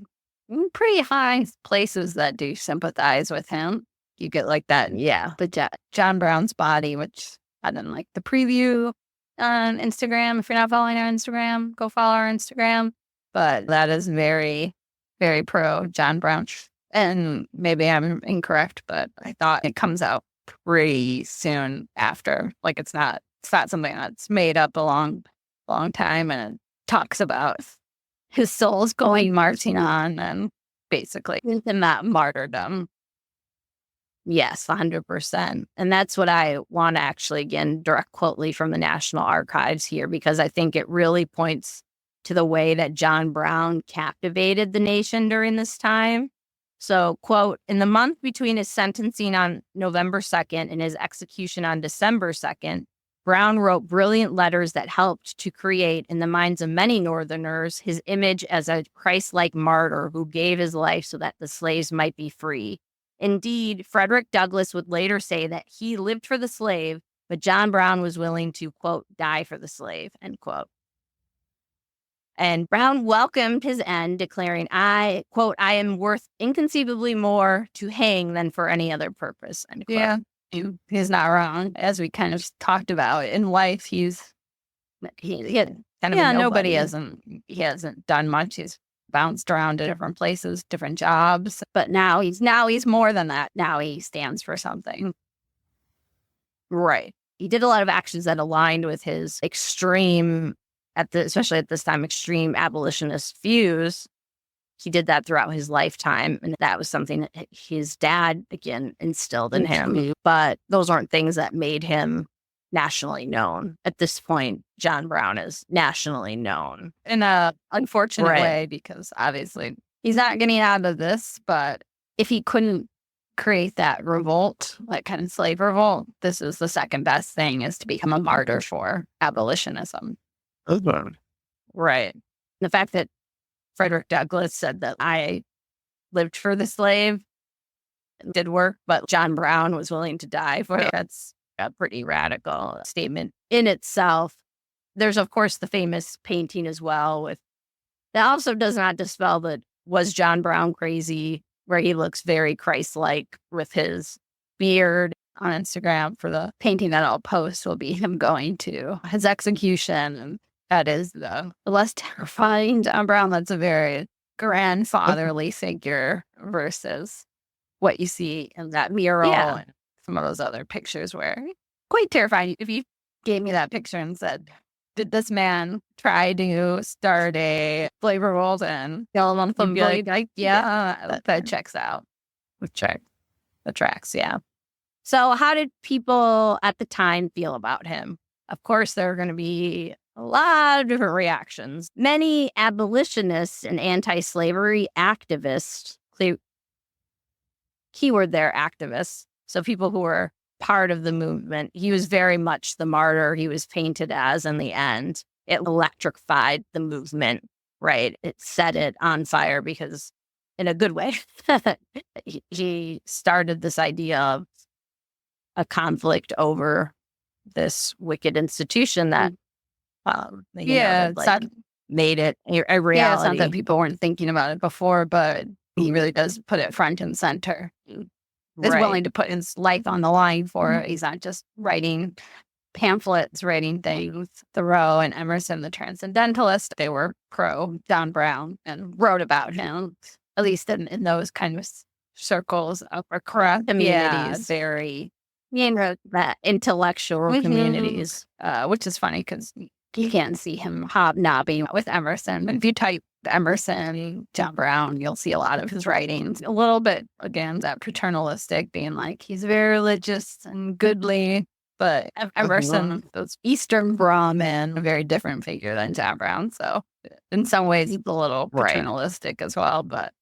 in pretty high places that do sympathize with him. You get like that, Yeah. the John Brown's body, which I didn't like the preview on Instagram. If you're not following our Instagram, go follow our Instagram. But that is very, very pro John Brown. And maybe I'm incorrect, but I thought it comes out pretty soon after. Like it's not something that's made up a long time, and it talks about his soul's going marching on and basically in that martyrdom. Yes, 100%. And that's what I want to actually, again, direct quote from the National Archives here, because I think it really points to the way that John Brown captivated the nation during this time. So, quote, "In the month between his sentencing on November 2nd and his execution on December 2nd, Brown wrote brilliant letters that helped to create in the minds of many Northerners his image as a Christ-like martyr who gave his life so that the slaves might be free. Indeed, Frederick Douglass would later say that he lived for the slave, but John Brown was willing to, quote, die for the slave," end quote. And Brown welcomed his end, declaring, "I, quote, I am worth inconceivably more to hang than for any other purpose," end quote. Yeah, he's not wrong. As we kind of talked about in life, he had kind of a nobody. He hasn't done much. He's bounced around to different places, different jobs. But now he's more than that. Now he stands for something. Right. He did a lot of actions that aligned with his extreme, especially at this time, extreme abolitionist views. He did that throughout his lifetime. And that was something that his dad, again, instilled in him. But those aren't things that made him nationally known. At this point, John Brown is nationally known in a unfortunate way, because obviously he's not getting out of this. But if he couldn't create that revolt, like kind of slave revolt, this is the second best thing, is to become a martyr for abolitionism. Right. The fact that Frederick Douglass said that I lived for the slave did work, but John Brown was willing to die for it. That's a pretty radical statement in itself. There's, of course, the famous painting as well that also does not dispel that was John Brown crazy, where he looks very Christ-like with his beard. On Instagram, for the painting that I'll post, will be him going to his execution. And that is the less terrifying John Brown. That's a very grandfatherly figure versus what you see in that mural and some of those other pictures, where quite terrifying. If you gave me that picture and said, did this man try to start a slave revolt and kill him on some blade? That checks out. The tracks, yeah. So how did people at the time feel about him? Of course, there are going to be a lot of different reactions. Many abolitionists and anti-slavery activists, keyword there, activists, so people who were part of the movement, he was very much the martyr he was painted as in the end. It electrified the movement, right? It set it on fire because, in a good way, he started this idea of a conflict over this wicked institution that, made it a reality. Yeah, it's not that people weren't thinking about it before, but he really does put it front and center. Is willing to put his life on the line for it. He's not just writing pamphlets, writing things. Thoreau and Emerson, the transcendentalist, they were pro John Brown and wrote about him, at least in those kind of circles of corrupt communities. Very, that intellectual communities, which is funny because you can't see him hobnobbing with Emerson. If you type Emerson, John Brown, you'll see a lot of his writings. A little bit, again, that paternalistic, being like, he's very religious and goodly. But Emerson, those Eastern Brahmin, a very different figure than John Brown. So in some ways, he's a little paternalistic as well. But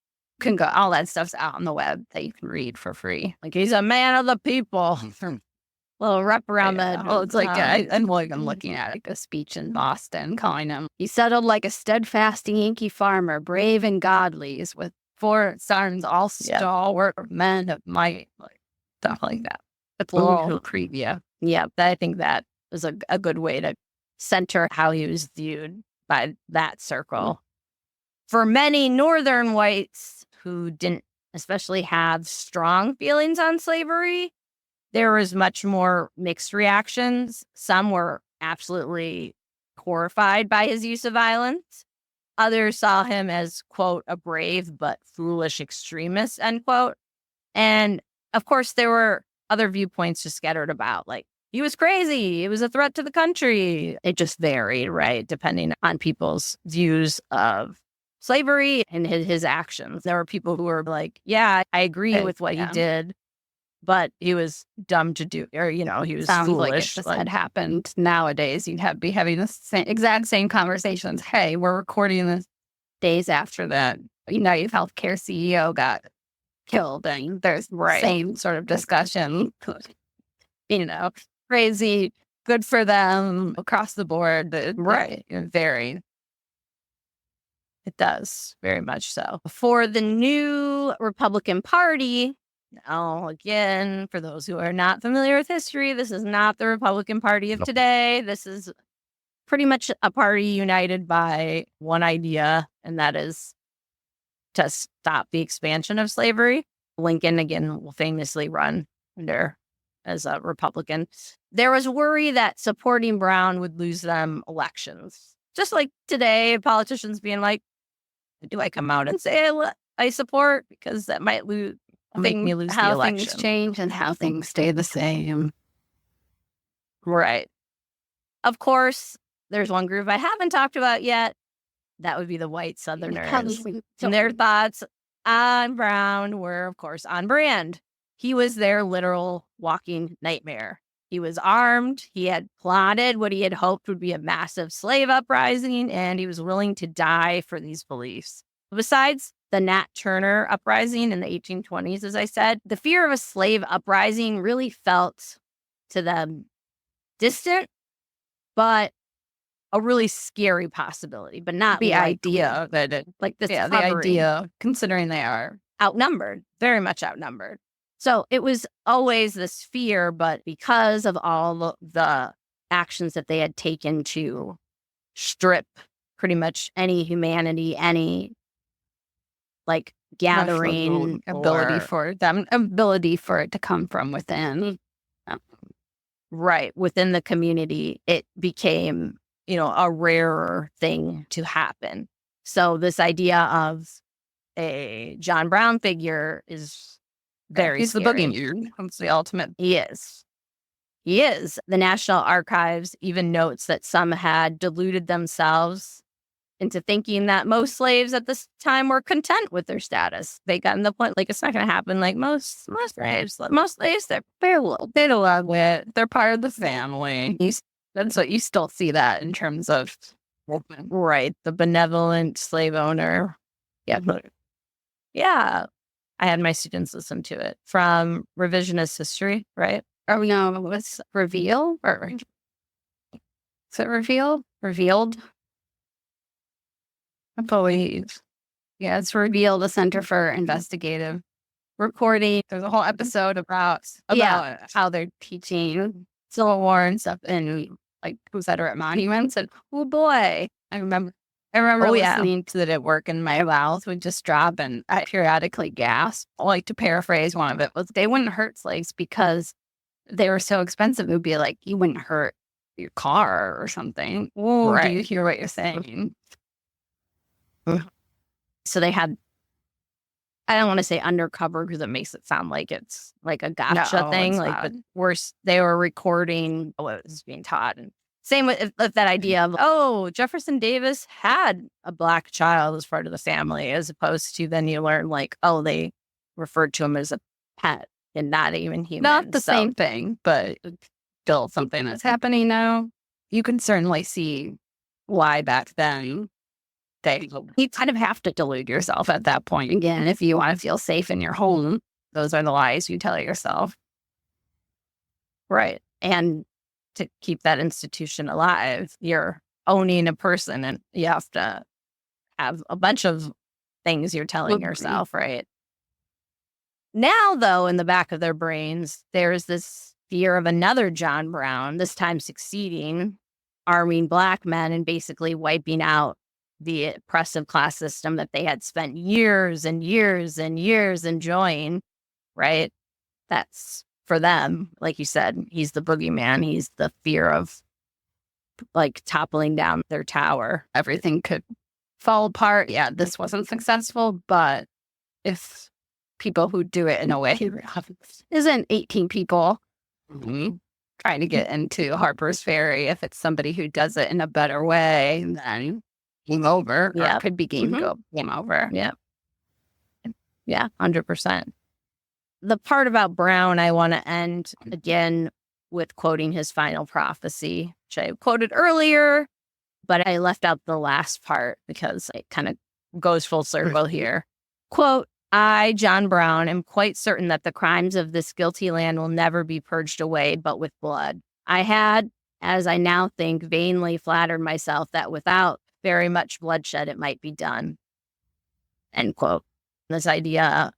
can go, all that stuff's out on the web that you can read for free. Like, he's a man of the people. Little wrap around that. Oh, it's like I'm looking at a speech in Boston calling him. He settled like a steadfast Yankee farmer, brave and godly, with 4 sons, all stalwart men of might, like stuff like that. It's a little preview. Yeah, I think that was a good way to center how he was viewed by that circle. For many Northern whites who didn't especially have strong feelings on slavery, there was much more mixed reactions. Some were absolutely horrified by his use of violence. Others saw him as, quote, a brave but foolish extremist, end quote. And of course, there were other viewpoints just scattered about, like, he was crazy. It was a threat to the country. It just varied, right, depending on people's views of slavery and his actions. There were people who were like, yeah, I agree with what he did, but he was dumb to do, or, he was foolish. Like if this had happened nowadays, you'd be having the exact same conversations. Hey, we're recording this days after that. United Healthcare CEO got killed, and there's same sort of discussion. Crazy, good for them across the board. Very. It does, very much so. For the new Republican Party, now, again, for those who are not familiar with history, this is not the Republican Party of today. This is pretty much a party united by one idea, and that is to stop the expansion of slavery. Lincoln, again, will famously run as a Republican. There was worry that supporting Brown would lose them elections. Just like today, politicians being like, do I come out and say I support? Because that might make me lose the election. How things change and how things stay the same. Right. Of course, there's one group I haven't talked about yet. That would be the white Southerners. And their thoughts on Brown were, of course, on brand. He was their literal walking nightmare. He was armed. He had plotted what he had hoped would be a massive slave uprising, and he was willing to die for these beliefs. Besides the Nat Turner uprising in the 1820s, as I said, the fear of a slave uprising really felt to them distant, but a really scary possibility, but not the likely. Idea that it, like this. The idea, considering they are outnumbered, very much outnumbered. So it was always this fear, but because of all the actions that they had taken to strip pretty much any humanity, any gathering ability for it to come from within. Right. Within the community, it became, a rarer thing to happen. So this idea of a John Brown figure is very scary. The boogeyman. That's the ultimate. He is. The National Archives even notes that some had deluded themselves into thinking that most slaves at this time were content with their status. They got in the point, it's not going to happen like most slaves. Most slaves, they're a little bit along with. They're part of the family. That's what you still see that in terms of. Right. The benevolent slave owner. Yeah. I had my students listen to it from revisionist history, right? Oh, no, it was Reveal? Or is it Reveal? Revealed? I believe. Yeah, it's revealed the Center for Investigative Reporting. There's a whole episode about how they're teaching Civil War and stuff in like Confederate monuments. And oh boy, I remember listening to it at work, and my mouth would just drop, and I periodically gasp. Like, to paraphrase one of it, was they wouldn't hurt slaves because they were so expensive. It would be like, you wouldn't hurt your car or something. Oh, do you hear what you're saying? So they had, I don't want to say undercover because it makes it sound like it's like a gotcha thing. Like, but they were recording what was being taught. And same with that idea of, Jefferson Davis had a black child as part of the family, as opposed to then you learn like, they referred to him as a pet and not even human. Not the same thing, but still something that's happening now. You can certainly see why back then you kind of have to delude yourself at that point. Again, if you want to feel safe in your home, those are the lies you tell yourself. Right. And to keep that institution alive, you're owning a person, and you have to have a bunch of things you're telling yourself, right? Now, though, in the back of their brains, there's this fear of another John Brown, this time succeeding, arming black men and basically wiping out the oppressive class system that they had spent years and years and years enjoying, right? That's, for them, like you said, he's the boogeyman. He's the fear of like toppling down their tower. Everything could fall apart. Yeah, this wasn't successful, but if people who do it in a way isn't 18 people trying to get into Harper's Ferry, if it's somebody who does it in a better way, then game over. Or it could be game over. Yeah. Yeah, 100%. The part about Brown, I want to end again with quoting his final prophecy, which I quoted earlier, but I left out the last part because it kind of goes full circle here. Quote, "I, John Brown, am quite certain that the crimes of this guilty land will never be purged away but with blood. I had, as I now think, vainly flattered myself that without very much bloodshed it might be done." End quote. This idea,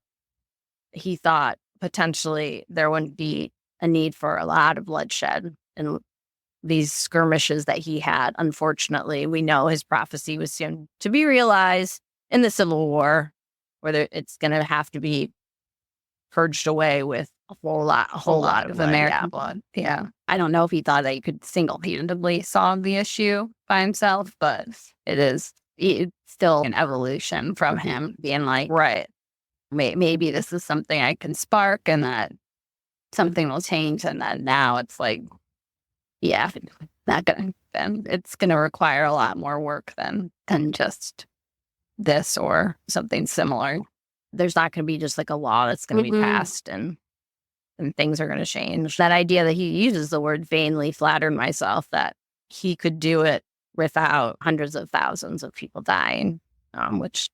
he thought potentially there wouldn't be a need for a lot of bloodshed in these skirmishes that he had. Unfortunately, we know his prophecy was soon to be realized in the Civil War, where it's going to have to be purged away with a whole lot of American blood. Yeah. I don't know if he thought that he could single-handedly solve the issue by himself, but it's still an evolution from him being like, right, maybe this is something I can spark and that something will change. And then now it's like, yeah, then it's going to require a lot more work than just this or something similar. There's not going to be just like a law that's going to be passed and things are going to change. That idea that he uses the word vainly flattered myself that he could do it without hundreds of thousands of people dying, which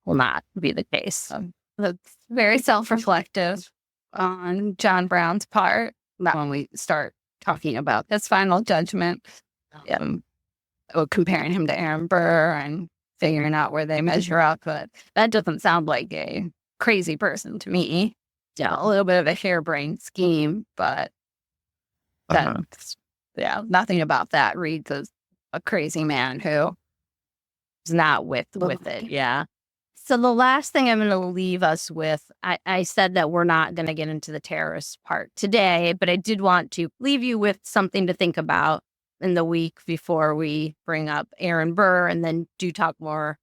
will not be the case. That's very self-reflective on John Brown's part. When we start talking about his final judgment, comparing him to Aaron Burr and figuring out where they measure up, but that doesn't sound like a crazy person to me. Yeah, a little bit of a harebrained scheme, but nothing about that reads as a crazy man who is not with it. Yeah. So the last thing I'm going to leave us with, I said that we're not going to get into the terrorist part today, but I did want to leave you with something to think about in the week before we bring up Aaron Burr and then do talk more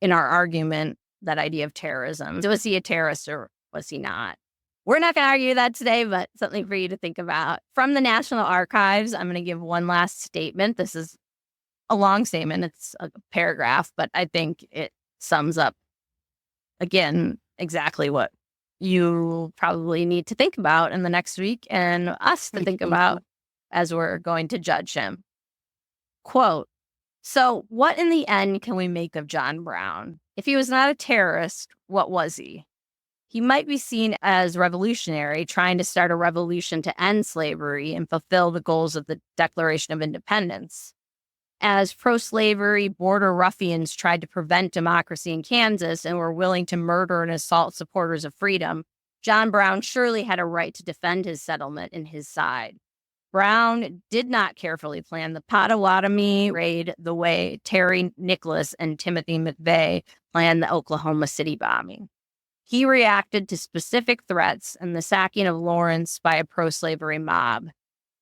in our argument, that idea of terrorism. Was he a terrorist or was he not? We're not going to argue that today, but something for you to think about. From the National Archives, I'm going to give one last statement. This is a long statement. It's a paragraph, but I think it sums up, again, exactly what you probably need to think about in the next week and us to think about as we're going to judge him. Quote, "So what in the end can we make of John Brown? If he was not a terrorist, what was he? He might be seen as revolutionary, trying to start a revolution to end slavery and fulfill the goals of the Declaration of Independence. as pro-slavery border ruffians tried to prevent democracy in Kansas and were willing to murder and assault supporters of freedom, John Brown surely had a right to defend his settlement and his side. Brown did not carefully plan the Potawatomi raid the way Terry Nicholas and Timothy McVeigh planned the Oklahoma City bombing. He reacted to specific threats and the sacking of Lawrence by a pro-slavery mob.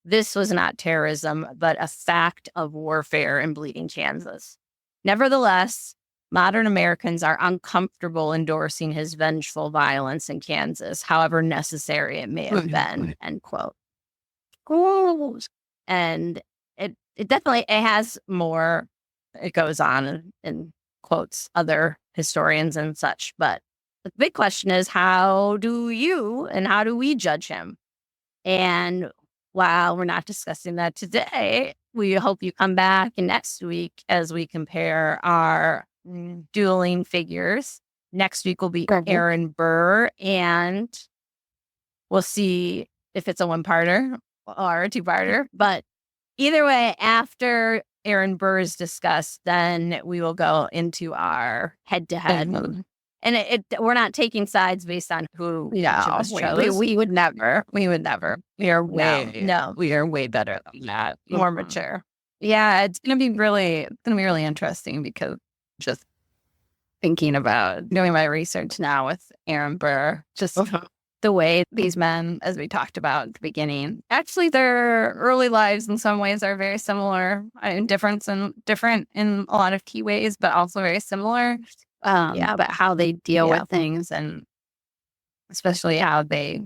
This was not terrorism, but a fact of warfare in Bleeding Kansas. Nevertheless, modern Americans are uncomfortable endorsing his vengeful violence in Kansas, however necessary it may have been, end quote. And it definitely, it has more, it goes on and quotes other historians and such, but the big question is, how do we judge him? And while we're not discussing that today, we hope you come back next week as we compare our dueling figures. Next week will be Aaron Burr, and we'll see if it's a one-parter or a two-parter. But either way, after Aaron Burr is discussed, then we will go into our head-to-head. And we're not taking sides based on who each of us chose. We would never. We would never. We are way better than that. More mature. Yeah, it's gonna be really interesting because just thinking about doing my research now with Aaron Burr, just the way these men, as we talked about at the beginning, actually their early lives in some ways are very similar, different in a lot of key ways, but also very similar. But how they deal with things, and especially how they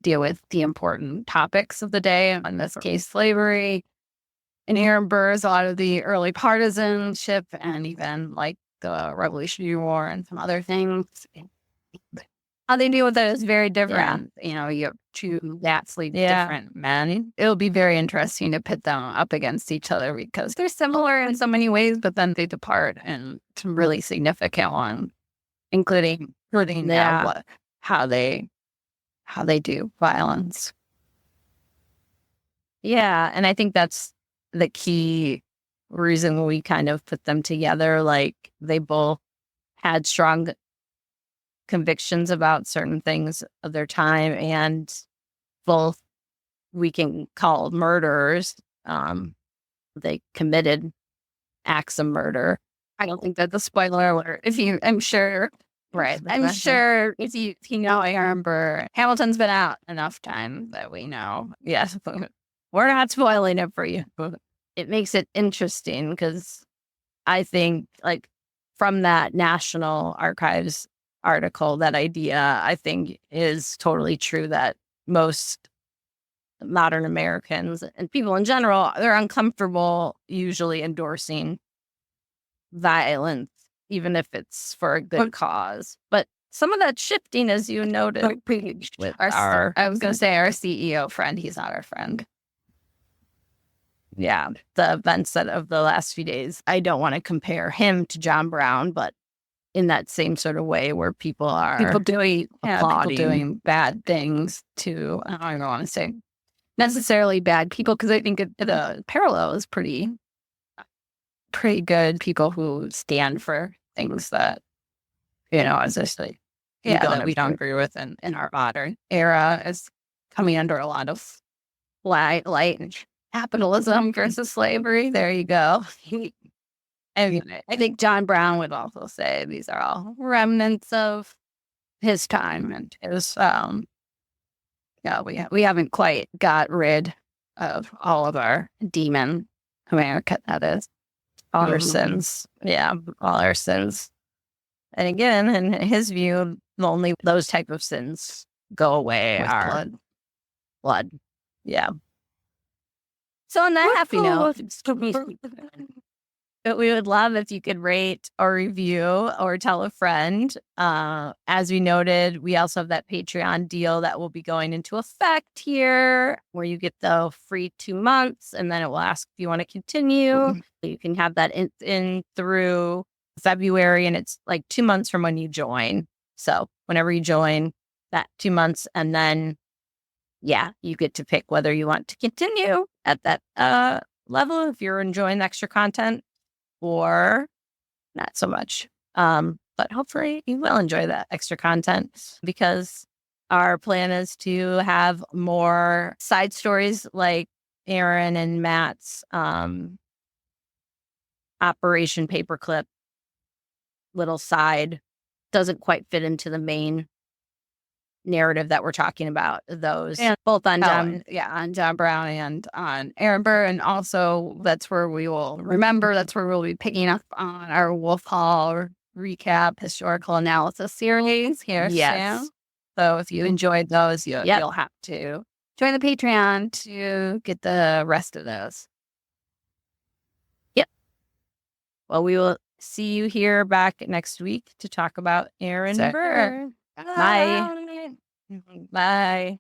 deal with the important topics of the day, in this case, slavery. And Aaron Burr's, a lot of the early partisanship and even like the Revolutionary War and some other things. How they deal with it is very different. You know, you have two vastly different men. It'll be very interesting to pit them up against each other because they're similar in so many ways, but then they depart in some really significant ones, including how they do violence. Yeah, and I think that's the key reason we kind of put them together. Like, they both had strong convictions about certain things of their time, and both we can call murderers. They committed acts of murder. I don't think that's a spoiler alert. I'm sure if you know Aaron Burr, Hamilton's been out enough time that we know. Yes, we're not spoiling it for you. It makes it interesting because I think, like, from that National Archives article, that idea, I think, is totally true, that most modern Americans and people in general, they're uncomfortable usually endorsing violence, even if it's for a good cause. But some of that shifting, as you noted, with I was going to say our CEO friend, he's not our friend. Yeah, the events of the last few days, I don't want to compare him to John Brown, but in that same sort of way where people doing bad things to, I don't want to say necessarily bad people, because I think the parallel is pretty good. People who stand for things that, essentially, that we don't agree with in our modern era, is coming under a lot of light capitalism versus slavery. There you go. I think John Brown would also say these are all remnants of his time, and his we haven't quite got rid of all of our demon America, that is. All our sins. Yeah, all our sins. And again, in his view, only those type of sins go away are blood. Yeah. So on that happy note, we would love if you could rate or review or tell a friend. As we noted, we also have that Patreon deal that will be going into effect here, where you get the free 2 months, and then it will ask if you want to continue. You can have that in through February, and it's like 2 months from when you join. So whenever you join, that 2 months, and then you get to pick whether you want to continue at that level if you're enjoying the extra content, or not so much. But hopefully you will enjoy that extra content, because our plan is to have more side stories like Aaron and Matt's Operation Paperclip little side doesn't quite fit into the main narrative that we're talking about. Those And both on on John Brown and on Aaron Burr. And also that's where we will remember, that's where we'll be picking up on our Wolf Hall recap historical analysis series here Yes. soon. So if you enjoyed those, you'll have to join the Patreon to get the rest of those. Well, we will see you here back next week to talk about Aaron Burr. Bye. Bye.